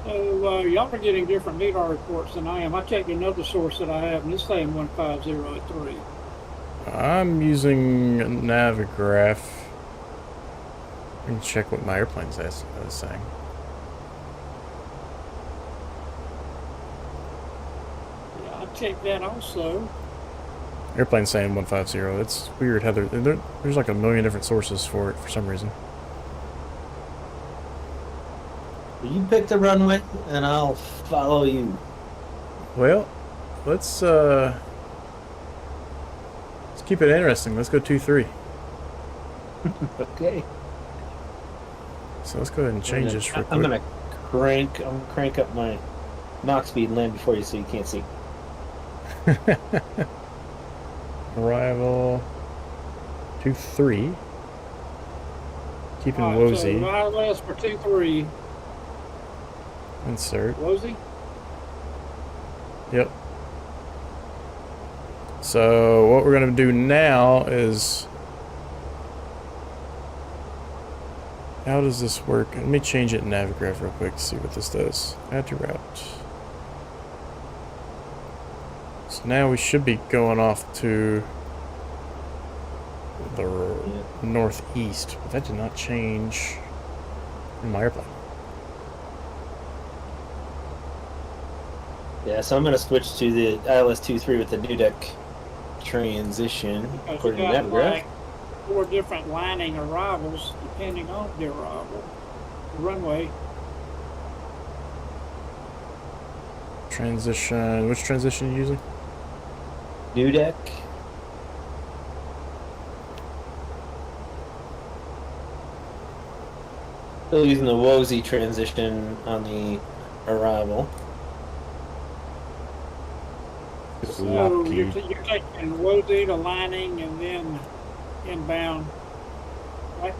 So y'all are getting different MECAR reports than I am. I checked another source that I have, and it's saying 150 at 3. I'm using Navigraph. I can check what my airplane's saying. Yeah, I checked that also. Airplane's saying 150. It's weird how there's like a million different sources for it for some reason. You pick the runway, and I'll follow you. Well, let's keep it interesting. Let's go 2-3. Okay. So let's go ahead and change this real quick. I'm gonna crank up my Mach speed and land before you so you can't see. Arrival 2-3. Keeping All right, Wozy. so ILS for 2-3. Insert. Wozy? Yep. So what we're gonna do now is, how does this work? Let me change it in Navigraph real quick to see what this does. Add to route. So now we should be going off to the northeast, but that did not change in my airplane. Yeah, so I'm gonna switch to the ILS 2-3 with the new deck transition Because according you to got Navigraph. like 4 different lining arrivals depending on the arrival. The runway. Transition. Which transition are you using? New deck. Still using the Wozy transition on the arrival. So you're, Lucky. you're taking WOZ to lining and then inbound, right?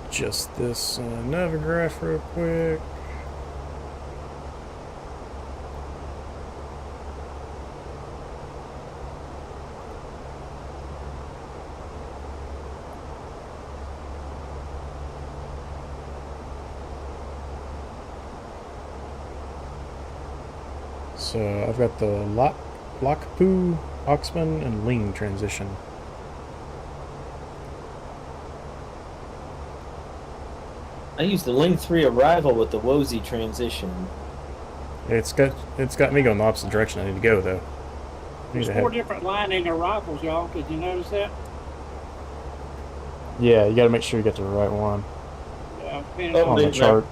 Adjust this Navigraph real quick. So I've got the Lockpoo, Oxman, and Ling transition. I used the Ling 3 arrival with the WOZ transition. It's got me going the opposite direction I need to go though. I need There's to 4 have- different lining arrivals, y'all. Did you notice that? Yeah, you got to make sure you get the right one Yeah, depending Oh, on on the chart.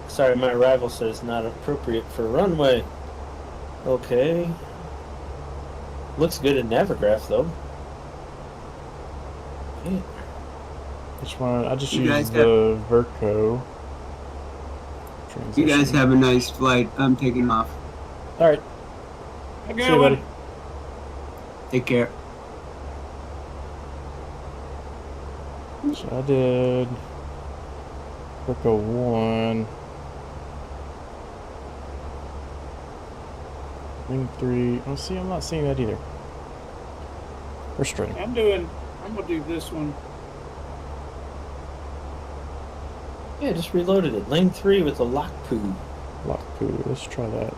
Sorry, my arrival says not appropriate for runway. Okay. Looks good in Navigraph, though. Yeah. Which one? I just You used guys the Verco. You guys transition. have a nice flight. I'm taking off. All right. a See you, good buddy. one. Take care. So I did Verco 1. Ring 3. Oh, see, I'm not seeing that either. Frustrating. I'm gonna do this one. Yeah, just reloaded it. Lane 3 with the Lockpoo. Lockpoo. Let's try that.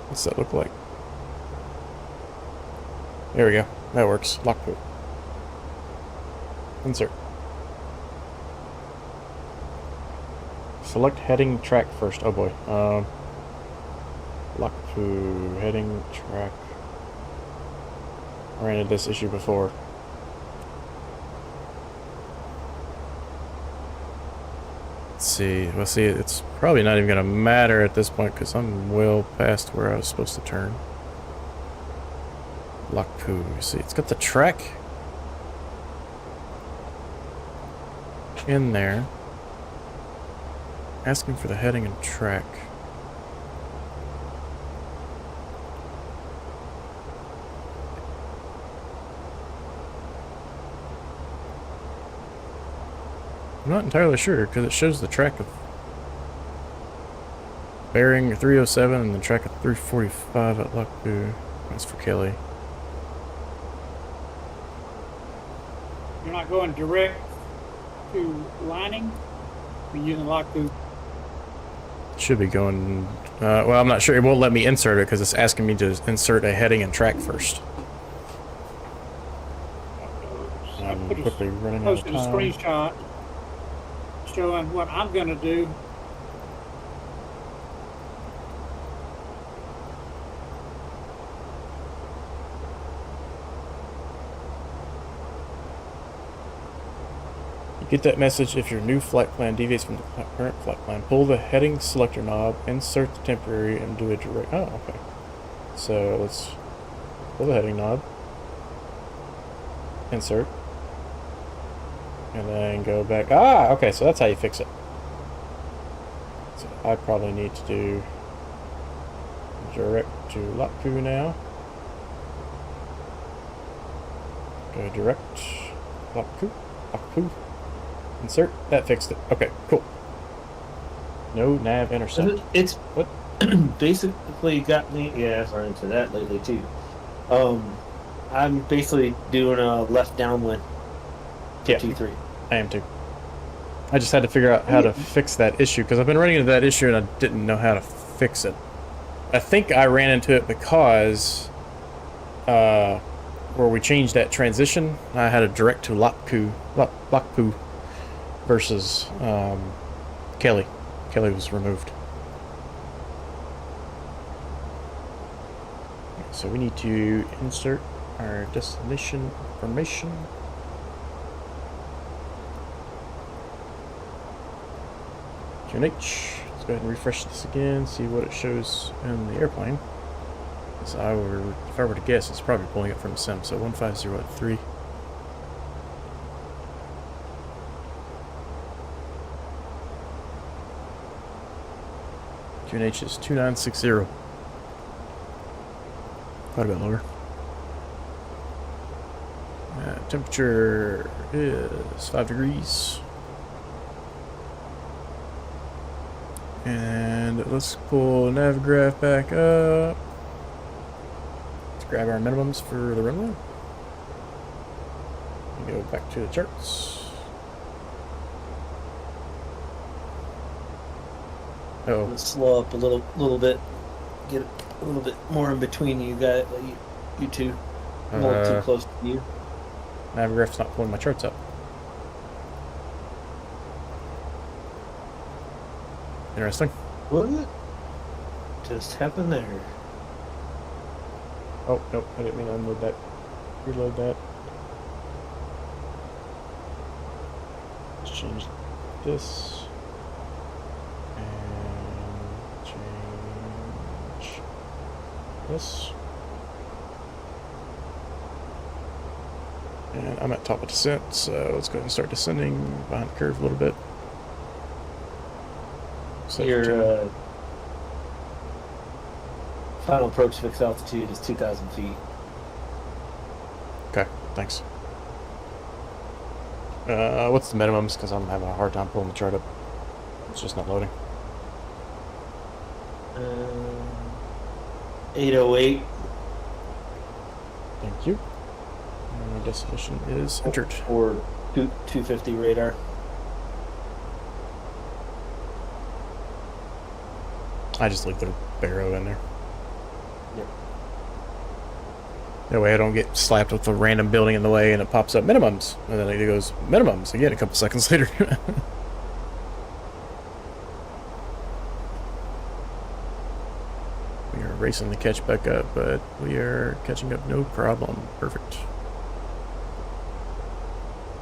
What's that look like? There we go. That works. Lockpoo. Insert. Select heading track first. Oh boy. Lockpoo. Heading track. I ran into this issue before. Let's see. Well, see, it's probably not even going to matter at this point because I'm well past where I was supposed to turn. Lockpoo. See, it's got the track in there. Asking for the heading and track. I'm not entirely sure because it shows the track of bearing 307 and the track of 345 at Lockpoo. That's for Kelly. You're not going direct to lining. You're using Lockpoo. Should be going. Well, I'm not sure. It won't let me insert it because it's asking me to insert a heading and track first. I I'm put quickly running out of posted a time. screenshot showing what I'm gonna do. You get that message if your new flight plan deviates from the current flight plan. Pull the heading selector knob, insert the temporary, and do a direct. Oh, okay. So let's pull the heading knob, insert, and then go back. Ah, okay. So that's how you fix it. So I probably need to do direct to Lockpoo now. Go direct Lockpoo. Insert. That fixed it. Okay, cool. No nav intercept. It's What? basically got me. Yeah, I've run into that lately too. I'm basically doing a left downwind. Yeah. 2-3. I am too. I just had to figure out how to fix that issue because I've been running into that issue and I didn't know how to fix it. I think I ran into it because where we changed that transition, I had a direct to Lockpoo versus Kelly. Kelly was removed. So we need to insert our destination information. QNH. Let's go ahead and refresh this again, see what it shows in the airplane. So if I were to guess, it's probably pulling it from the sim. So 150 at 3. QNH is 2960. Quite a bit lower. Temperature is 5 degrees. And let's pull nav graph back up. Let's grab our minimums for the runway. And go back to the charts. Oh, Let's slow up a little bit. Get a little bit more in between you guys, you two. A little too close to you. Navigraph's not pulling my charts up. Interesting. What just happened there? Oh, nope, I didn't mean to unload that. Reload that. Let's change this. And change this. And I'm at top of descent, so let's go ahead and start descending behind the curve a little bit. Your final approach fixed altitude is 2,000 feet. Okay, thanks. What's the minimums? Because I'm having a hard time pulling the chart up. It's just not loading. 808. Thank you. And our destination is entered. Or 250 radar. I just leave the barrow in there. Yep. That way I don't get slapped with a random building in the way and it pops up minimums. And then it goes minimums again a couple seconds later. We are racing to catch back up, but we are catching up no problem. Perfect.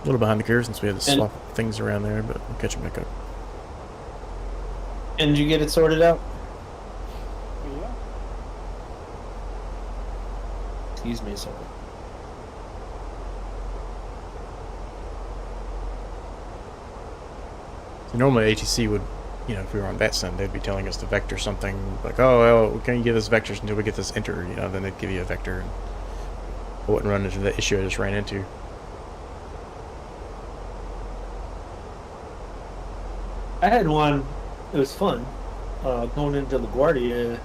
A little behind the curve since we had to swap things around there, but we're catching back up. And did you get it sorted out? Yeah. Excuse me, sorry. So normally ATC would, you know, if we were on that send, they'd be telling us to vector something like, oh, well, can you give us vectors until we get this enter? You know, then they'd give you a vector. And I wouldn't run into the issue I just ran into. I had one. It was fun. Going into LaGuardia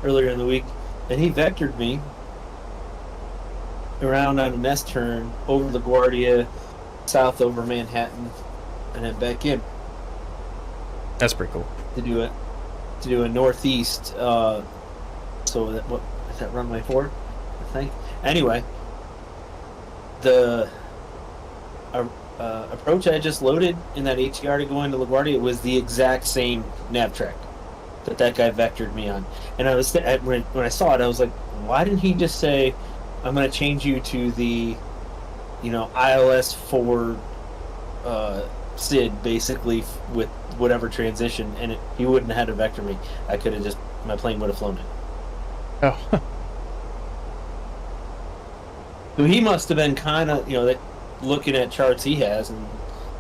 earlier in the week, and he vectored me around on a nest turn over LaGuardia, south over Manhattan, and then back in. That's pretty cool. To do a northeast. So that what is that runway 4? I think. Anyway, the approach I just loaded in that ATR to go into LaGuardia was the exact same nav track that guy vectored me on. And I was when I saw it, I was like, why didn't he just say, I'm going to change you to the, ILS 4 SID basically with whatever transition, and he wouldn't have had to vector me. I could have just, my plane would have flown it. Oh. So he must have been kind of, looking at charts he has, and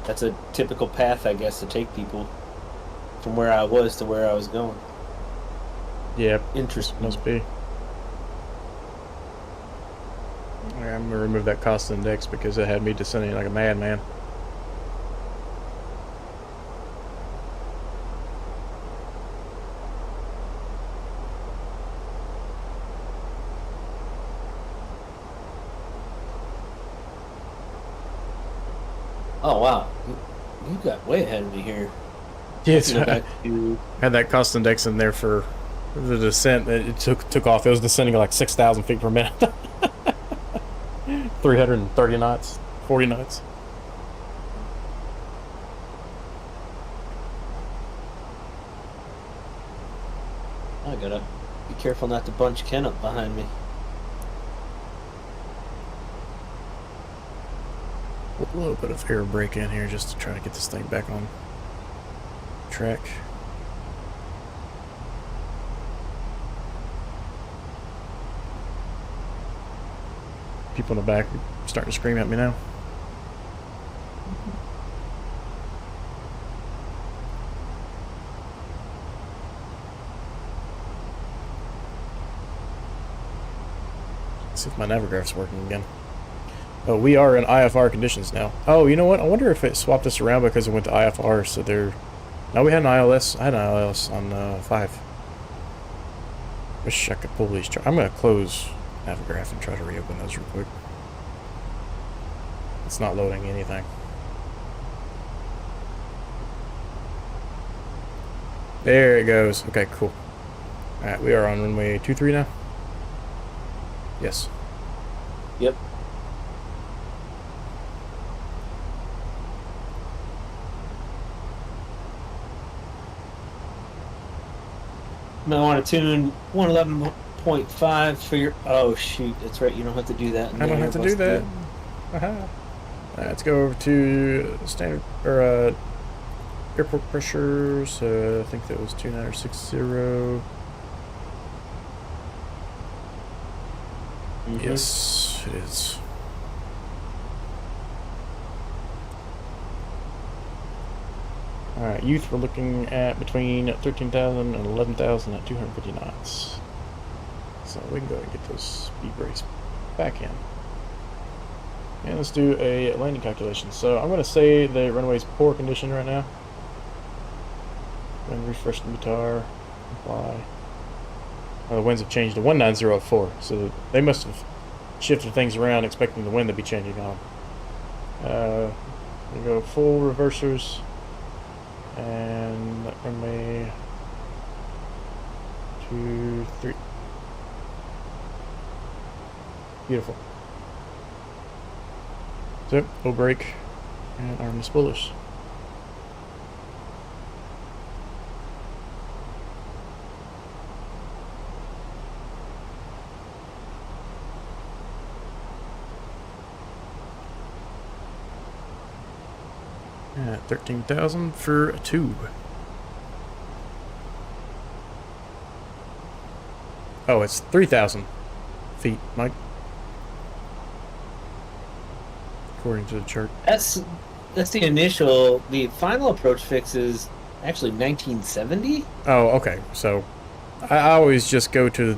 that's a typical path, I guess, to take people from where I was to where I was going. Yeah. Interesting. Must be. I'm gonna remove that cost index because it had me descending like a madman. Oh wow, you got way ahead of me here. Yes, Go I back to had that cost index in there for the descent. It took off. It was descending like 6,000 feet per minute. 330 knots, 40 knots. I gotta be careful not to bunch Ken up behind me. A little bit of air brake in here just to try to get this thing back on track. People in the back are starting to scream at me now. Let's see if my navigraph's working again. Oh, we are in IFR conditions now. Oh, you know what? I wonder if it swapped us around because it went to IFR, so they're... No, we had an ILS. I had an ILS on 5. Wish I could pull these... I'm going to close navigraph and try to reopen those real quick. It's not loading anything. There it goes. Okay, cool. Alright, we are on runway 23 now? Yes. Yep. I want to tune 111.5 for your... Oh, shoot. That's right. You don't have to do that. I don't have to do that. Let's go over to standard... or, airport pressure. So I think that was 2960. Yes, it is. Alright, youth, we're looking at between 13,000 and 11,000 at 250 knots. So we can go and get those speed brakes back in. And let's do a landing calculation. So I'm going to say the runway's poor condition right now. Then refresh the METAR, fly. The winds have changed to 1904, so they must have shifted things around expecting the wind to be changing on them. We go full reversers, and that runway 2, 3. Beautiful. So, low brake, and arm the spoilers. At 13,000 for a tube. Oh, it's 3,000 feet, Mike. According to the chart. That's the initial. The final approach fix is actually 1970. Oh, okay. So I always just go to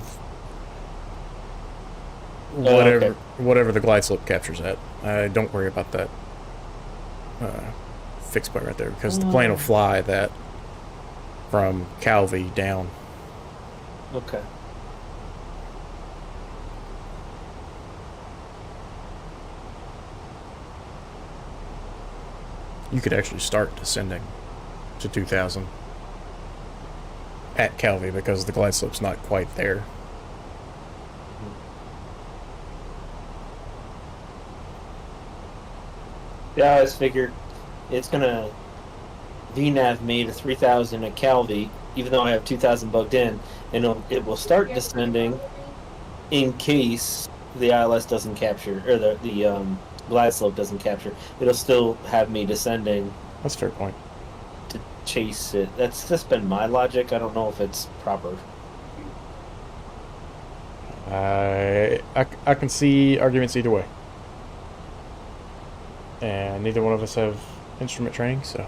whatever the glide slope captures at. I don't worry about that fixed point right there because the plane will fly that from Calvi down. Okay. You could actually start descending to 2,000 at Calvi because the glide slope's not quite there. Yeah, I always figured it's gonna VNav me to 3,000 at Calvi, even though I have 2,000 bugged in, and it will start descending in case the ILS doesn't capture, or the glide slope doesn't capture. It'll still have me descending. That's a fair point. To chase it. That's just been my logic. I don't know if it's proper. I can see arguments either way. And neither one of us have instrument training, so.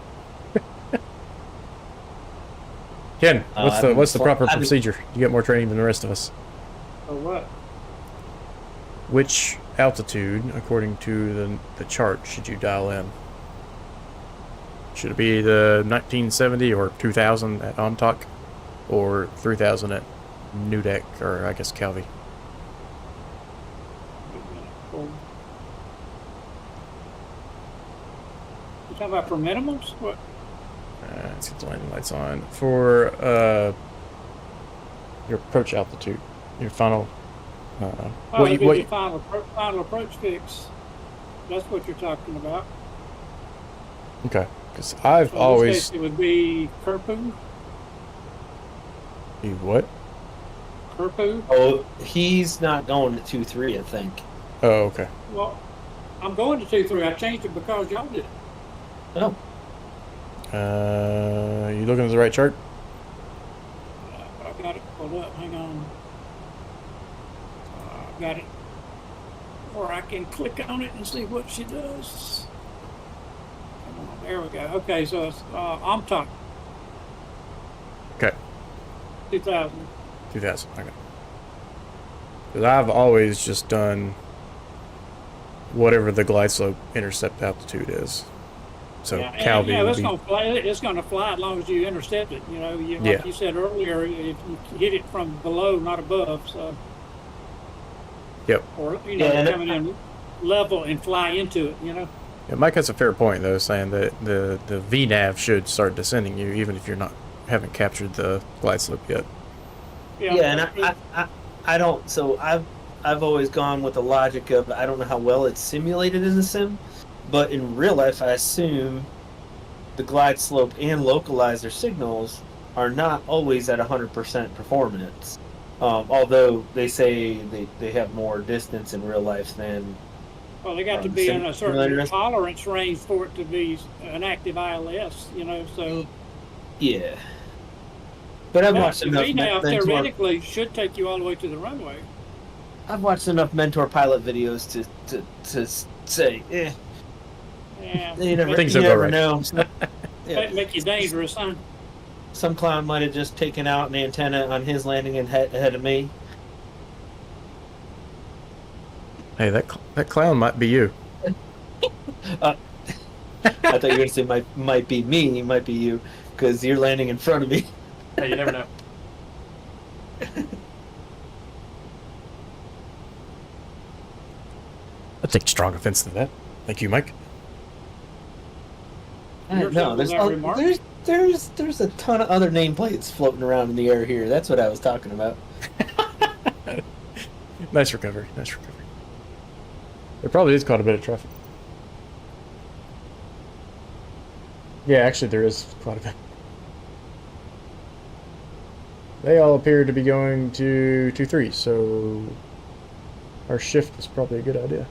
Ken, what's the proper procedure? You get more training than the rest of us. For what? Which altitude, according to the chart, should you dial in? Should it be the 1970 or 2000 at Ontauk, or 3000 at Nudek, or I guess Calvi? You talking about for minimums? What? Let's get the landing lights on. For your approach altitude, your final. Your final approach fix. That's what you're talking about. Okay, because I've So in always. this case, it would be Kerpu. You what? Kerpu. Oh, he's not going to 2-3, I think. Oh, okay. Well, I'm going to 2-3. I changed it because y'all did it. Oh. You looking at the right chart? I got it pulled up. Hang on. Got it. Or I can click on it and see what she does. Come on, there we go. Okay, so it's I'm top. Okay. 2000. 2000. Okay. 'Cause I've always just done whatever the glide slope intercept altitude is. So Yeah, and Calvi would it's be, gonna fly. It's gonna fly as long as you intercept it. Like yeah, you said earlier, if you hit it from below, not above. So, yep. or Yeah, and coming in level and fly into it. Yeah, Mike has a fair point though, saying that the VNAV should start descending you even if you're not haven't captured the glide slope yet. Yeah, and I don't. So I've always gone with the logic of I don't know how well it's simulated in the sim, but in real life, I assume the glide slope and localizer signals are not always at 100% performance. Although they say they have more distance in real life than. Well, they got to be in a certain simulators. tolerance range for it to be an active ILS. So Yeah. But I've watched the enough VNAV mentor. theoretically should take you all the way to the runway. I've watched enough mentor pilot videos to say, Yeah, you never, Things you don't go never right. know. Yeah. make you dangerous, huh? Some clown might have just taken out an antenna on his landing and ahead of me. Hey, that clown might be you. I thought you were going to say might be me, might be you, because you're landing in front of me. Hey, you never know. I take strong offense to that. Thank you, Mike. No, there's a ton of other nameplates floating around in the air here. That's what I was talking about. Nice recovery. Nice recovery. There probably is quite a bit of traffic. Yeah, actually there is quite a bit. They all appear to be going to 2-3, so our shift is probably a good idea.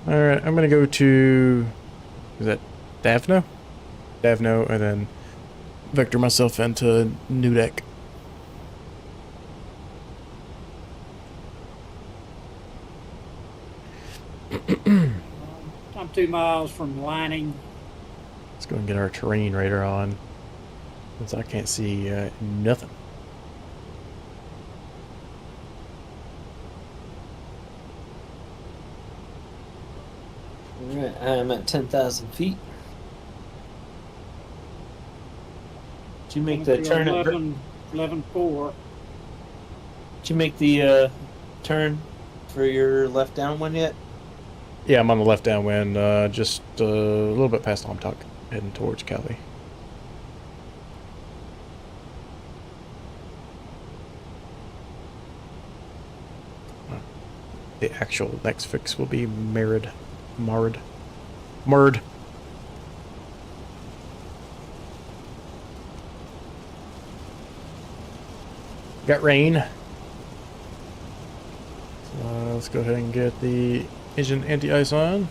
Alright, I'm gonna go to, is that Davno? Davno, and then vector myself into Nudek. I'm 2 miles from lining. Let's go and get our terrain radar on, since I can't see nothing. Alright, I'm at 10,000 feet. Did you make the turn at 11.4. Did you make the turn for your left downwind yet? Yeah, I'm on the left downwind, just a little bit past Lomtuck, heading towards Cali. The actual next fix will be Marred. Got rain. So let's go ahead and get the engine anti-ice on.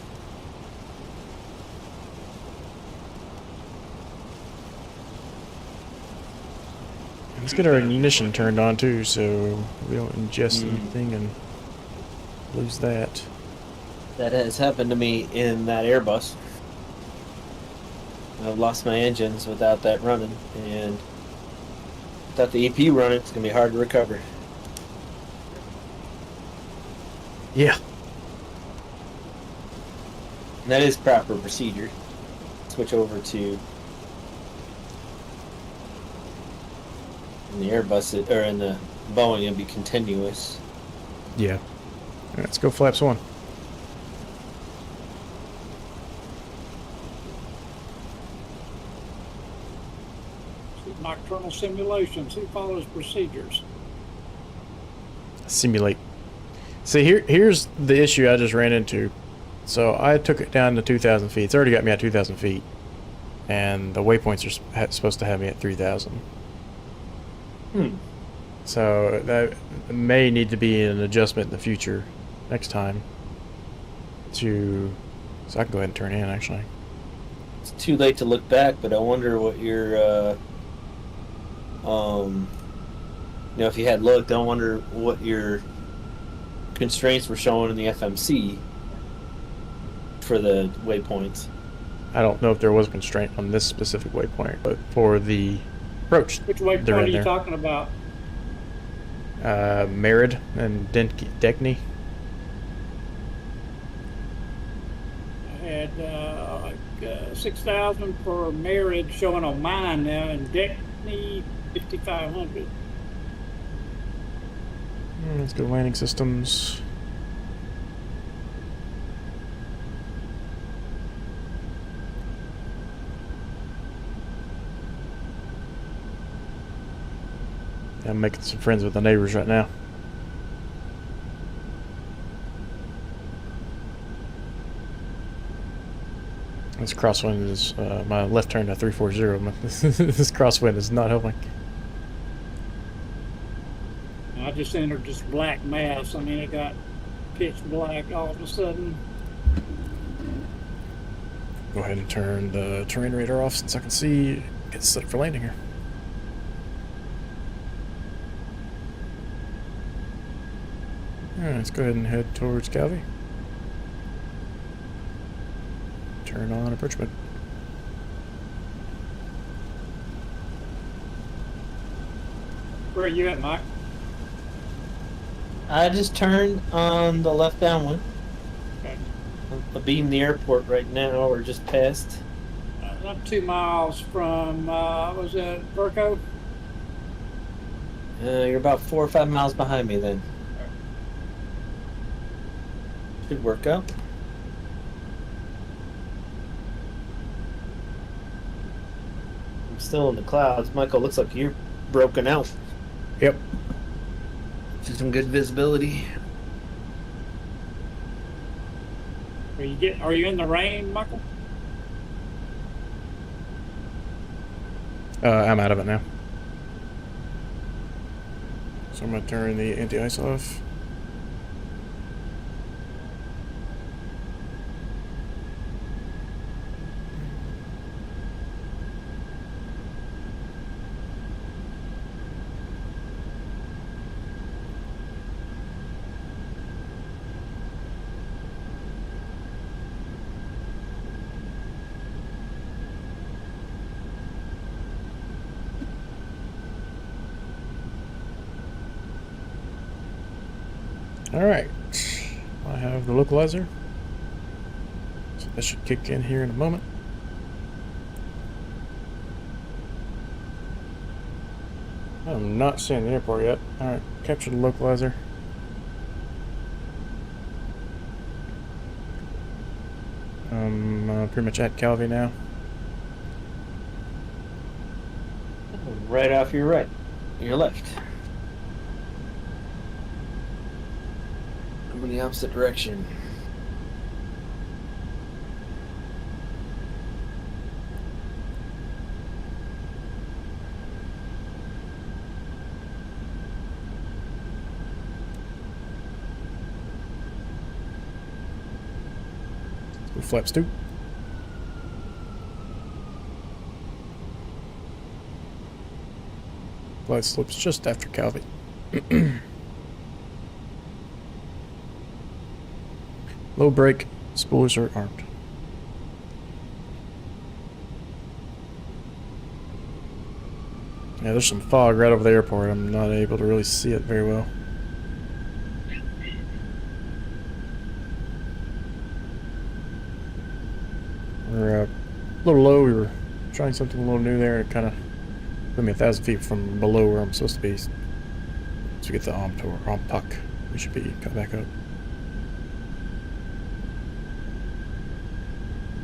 And let's get our ignition turned on too, so we don't ingest anything and lose that. That has happened to me in that Airbus. I've lost my engines without that running, and without the EP running, it's going to be hard to recover. Yeah. And that is proper procedure. Switch over to in the Airbus, or in the Boeing, it'll be continuous. Yeah. All right, let's go flaps 1. Nocturnal simulations. Who follows procedures? Simulate. See, here's the issue I just ran into. So I took it down to 2,000 feet. It's already got me at 2,000 feet. And the waypoints are supposed to have me at 3,000. So that may need to be an adjustment in the future, next time. So I can go ahead and turn in, actually. It's too late to look back, but I wonder what your if you had looked, I wonder what your constraints were showing in the FMC. for the waypoints? I don't know if there was a constraint on this specific waypoint, but for the approach, Which they're waypoint are in you there. talking about? Merid and Deckney. I had 6,000 for Merid showing on mine now, and Deckney 5,500. Let's go landing systems. I'm making some friends with the neighbors right now. This crosswind is my left turn to 340. This crosswind is not helping. I just entered this black mass. I mean, it got pitch black all of a sudden. Go ahead and turn the terrain radar off since I can see it's set up for landing here. Alright, let's go ahead and head towards Calvi. Turn on approach mode. Where are you at, Mike? I just turned on the left downwind. Okay. I'm beating the airport right now, or just past. I'm 2 miles from, was it Verco? You're about 4 or 5 miles behind me then. Should work out. I'm still in the clouds. Michael, looks like you're broken out. Yep. Some good visibility. Are you in the rain, Michael? I'm out of it now. So I'm going to turn the anti-ice off. Alright, I have the localizer, so that should kick in here in a moment. I'm not seeing the airport yet. Alright, capture the localizer. I'm pretty much at Calvi now. Right off your right. Your left. I'm in the opposite direction. Go flaps 2. Glide slopes just after Calvi. Low brake, spoilers are armed. Yeah, there's some fog right over the airport. I'm not able to really see it very well. We're a little low. We were trying something a little new there. It kind of put me 1,000 feet from below where I'm supposed to be. So we get the on puck, we should be coming back up.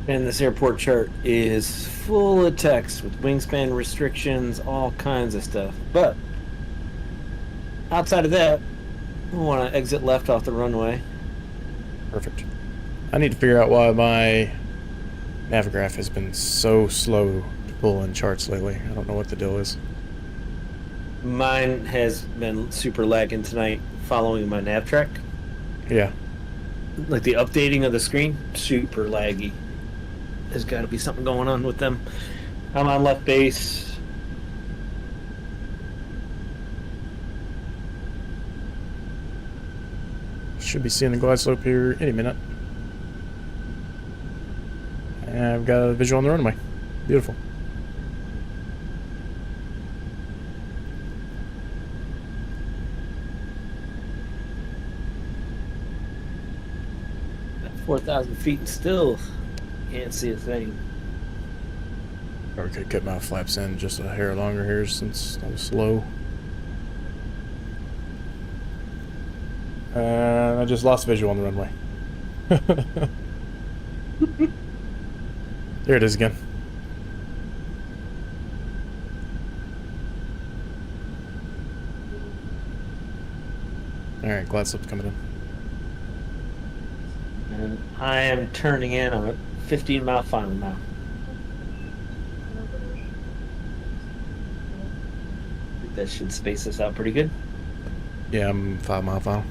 And this airport chart is full of text with wingspan restrictions, all kinds of stuff. But outside of that, we want to exit left off the runway. Perfect. I need to figure out why my Navigraph has been so slow to pull in charts lately. I don't know what the deal is. Mine has been super lagging tonight following my nav track. Yeah. Like the updating of the screen, super laggy. There's got to be something going on with them. I'm on left base. Should be seeing the glide slope here any minute. And I've got a visual on the runway. Beautiful. At 4,000 feet and still can't see a thing. Or we could cut my flaps in just a hair longer here since I was slow. I just lost visual on the runway. There it is again. Alright, glide slip's coming in. And I am turning in on a 15-mile final now. I think that should space us out pretty good. Yeah, I'm 5 mile final.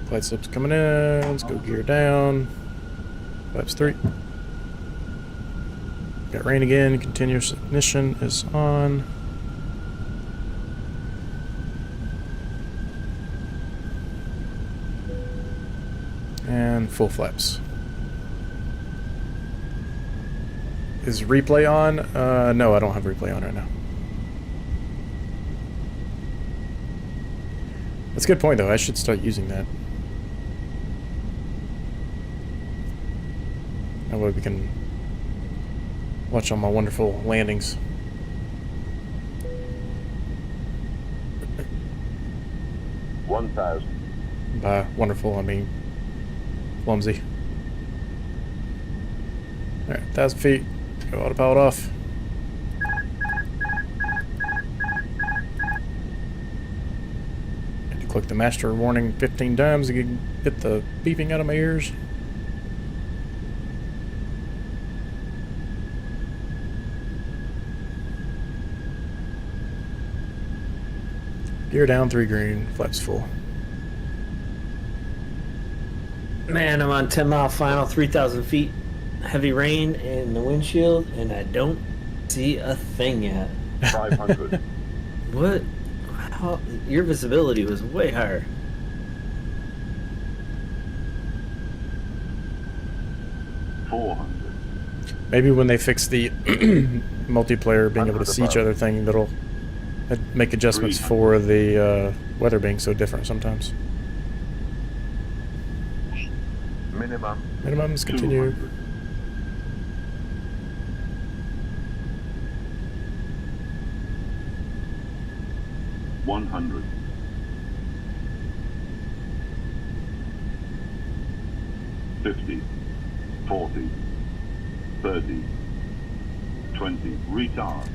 Glide slip's coming in. Let's go gear down. Flaps 3. Got rain again. Continuous ignition is on. And full flaps. Is replay on? No, I don't have replay on right now. That's a good point, though. I should start using that. That way we can watch all my wonderful landings. By wonderful, I mean clumsy. Alright, 1,000 feet. Go autopilot off. Had to click the master warning 15 times to get the beeping out of my ears. Gear down, 3 green, flaps full. Man, I'm on 10-mile final, 3,000 feet. Heavy rain in the windshield, and I don't see a thing yet. 500. What? How, your visibility was way higher. Maybe when they fix the multiplayer being able to see each other thing, that'll make adjustments for the weather being so different sometimes. Minimums continue. 200. $100. 50, 40, 30, 20, retard.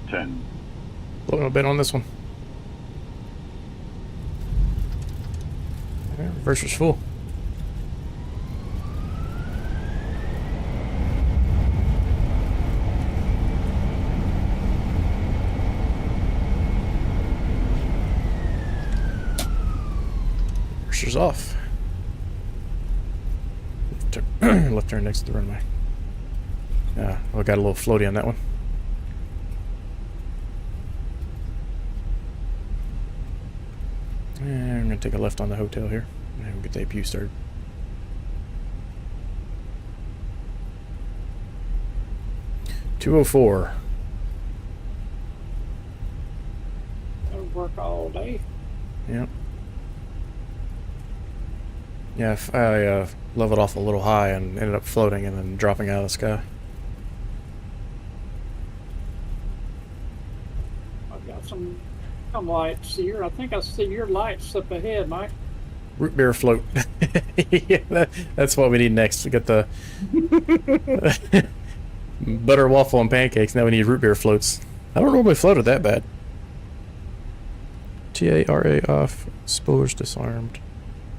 10. Blowing a bit on this one. Yeah, reverser's full. Reverser's off. Left turn next to the runway. Yeah, I got a little floaty on that one. And I'm gonna take a left on the hotel here, and we'll get the APU started. $204. That'll work all day. Yep. Yeah, if I leveled off a little high and ended up floating and then dropping out of the sky. I've got some lights here. I think I see your lights up ahead, Mike. Root beer float. Yeah, that's what we need next. We got the butter waffle and pancakes. Now we need root beer floats. I don't normally float it that bad. TARA off. Spoilers disarmed.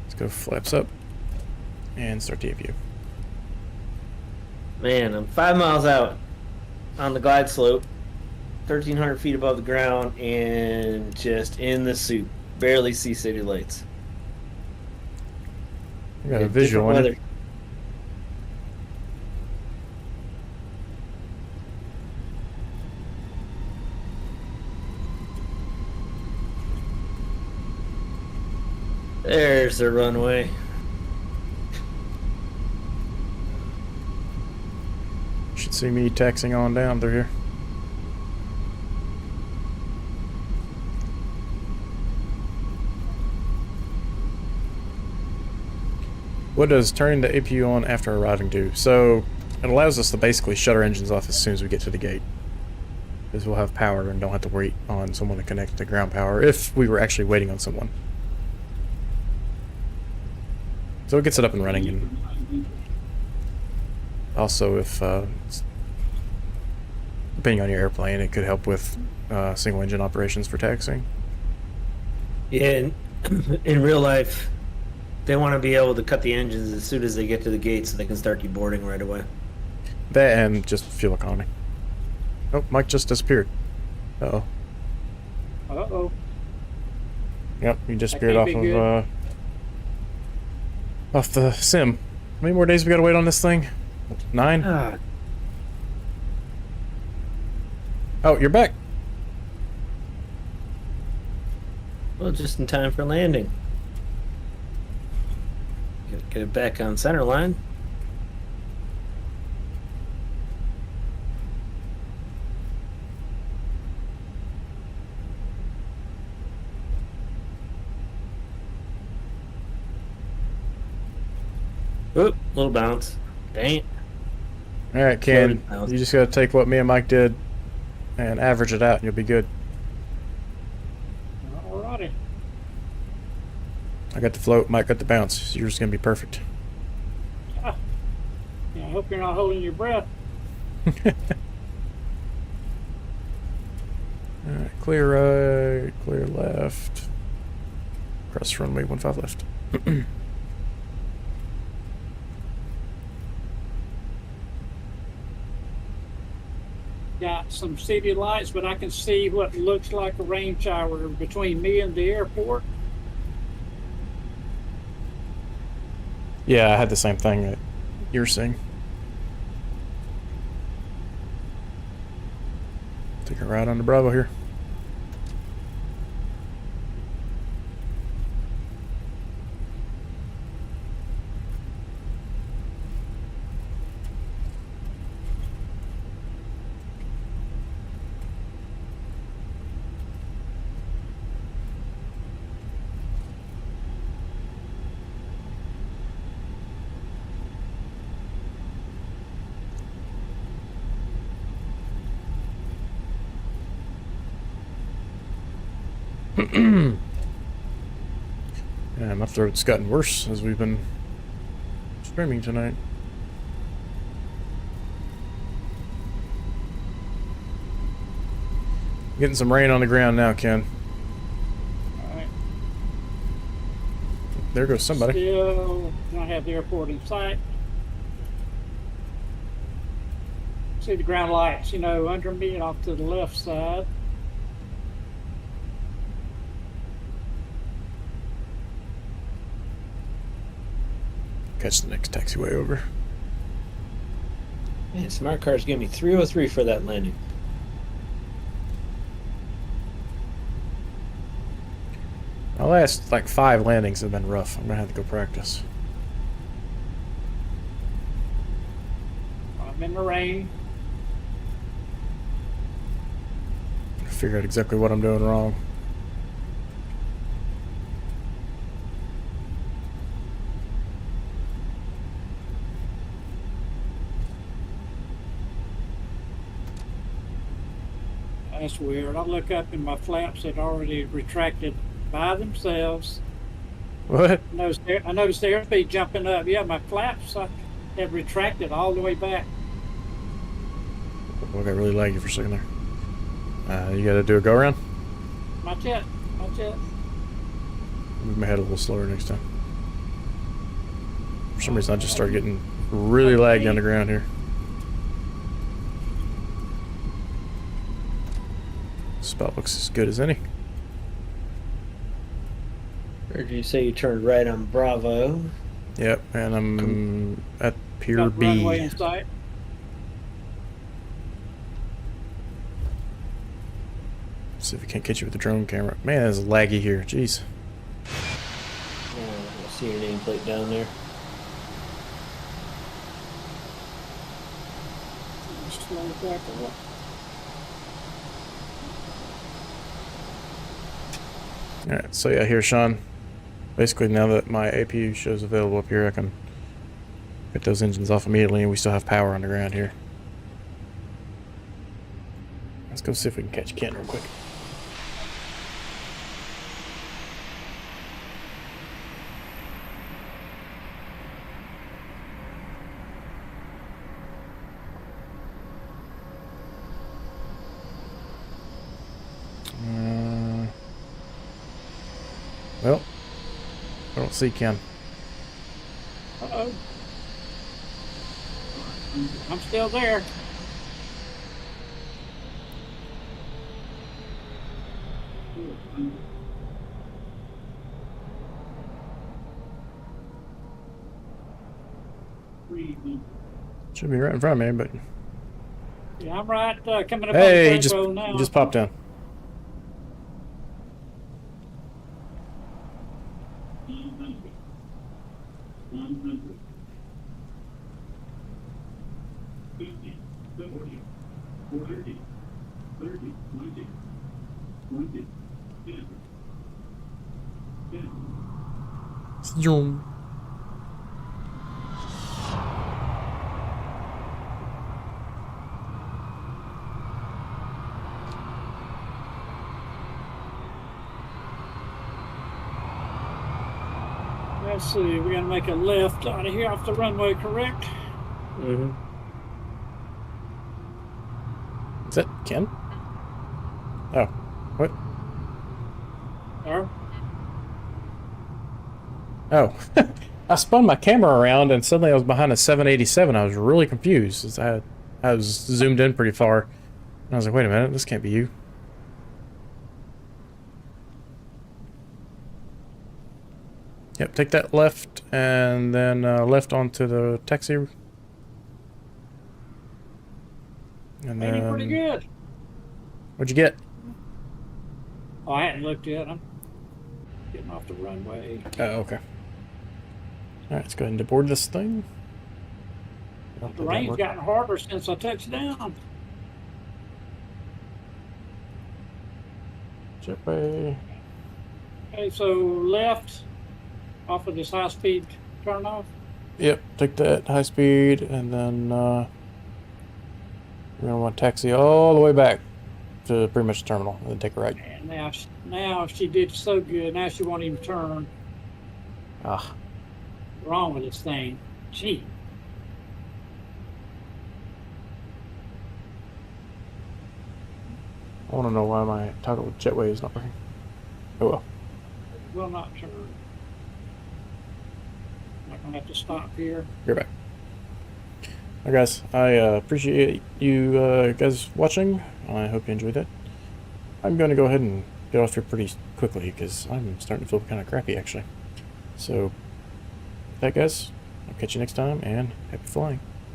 Let's go flaps up and start the APU. Man, I'm 5 miles out on the glide slope, 1,300 feet above the ground, and just in the soup. Barely see city lights. We got a visual on it. There's the runway. Should see me taxiing on down through here. What does turning the APU on after arriving do? So, it allows us to basically shut our engines off as soon as we get to the gate. Because we'll have power and don't have to wait on someone to connect to ground power if we were actually waiting on someone. So it gets it up and running, and also if, depending on your airplane, it could help with single engine operations for taxiing. Yeah, in real life, they want to be able to cut the engines as soon as they get to the gate so they can start deboarding right away. That and just fuel economy. Oh, Mike just disappeared. Uh-oh. Uh-oh. Yep, he disappeared can't off be of, off the sim. How many more days we gotta wait on this thing? 9? Ah, Oh, you're back. well, just in time for landing. Get it back on center line. Oop, little bounce. Dang it. Alright, Ken, Floated you just gotta take what me and Mike did and average it out and you'll be good. Alrighty. I got the float, Mike got the bounce. Yours is gonna be perfect. Yeah, I hope you're not holding your breath. Alright, clear right, clear left. Press runway 15 left. Got some city lights, but I can see what looks like a rain shower between me and the airport. Yeah, I had the same thing that you're seeing. Take a ride on the Bravo here. Yeah, my throat's gotten worse as we've been streaming tonight. Getting some rain on the ground now, Ken. Alright. There goes somebody. Still don't have the airport in sight. See the ground lights, under me and off to the left side. Catch the next taxiway over. Man, smart cars gave me 303 for that landing. My last, 5 landings have been rough. I'm gonna have to go practice. I'm in the rain. Figure out exactly what I'm doing wrong. That's weird. I look up and my flaps had already retracted by themselves. What? I noticed the airspeed jumping up. Yeah, my flaps had retracted all the way back. I got really laggy for a second there. You gotta do a go around? Not yet. Not yet. Move my head a little slower next time. For some reason, I just started getting really laggy on the ground here. Spot looks as good as any. Heard you say you turned right on Bravo. Yep, and I'm at Pier Got runway B. in sight. See if we can't catch you with the drone camera. Man, it's laggy here. Jeez. see your nameplate down there. Slow it back a lot. Alright, so yeah, here, Sean. Basically, now that my APU shows available up here, I can get those engines off immediately, and we still have power on the ground here. Let's go see if we can catch Ken real quick. Well, I don't see Ken. Uh-oh. I'm still there. Should be right in front of me, but Yeah, I'm right coming up hey, on he the just road now. popped down. Zoom. Let's see, we're gonna make a left out of here off the runway, correct? Mm-hmm. Is that Ken? Oh, what? Or Oh, I spun my camera around and suddenly I was behind a 787. I was really confused. As I was zoomed in pretty far. And I was like, wait a minute, this can't be you. Yep, take that left and then left onto the taxi. And maybe pretty good. What'd you get? Oh, I hadn't looked yet. I'm getting off the runway. Oh, okay. Alright, let's go ahead and board this thing. The rain's gotten harder since I touched down. Jetway. Okay, so left off of this high-speed turnoff. Yep, take that high speed, and then we're gonna want to taxi all the way back to pretty much the terminal, and then take a right. And now she did so good. Now she won't even turn. Ah, What's wrong with this thing? Gee. I want to know why my toggle with jetway is not working. Oh well. Will not turn. I'm gonna have to stop here. You're back. Alright guys, I appreciate you guys watching. I hope you enjoyed that. I'm going to go ahead and get off here pretty quickly because I'm starting to feel kind of crappy actually. So, with that guys, I'll catch you next time and happy flying.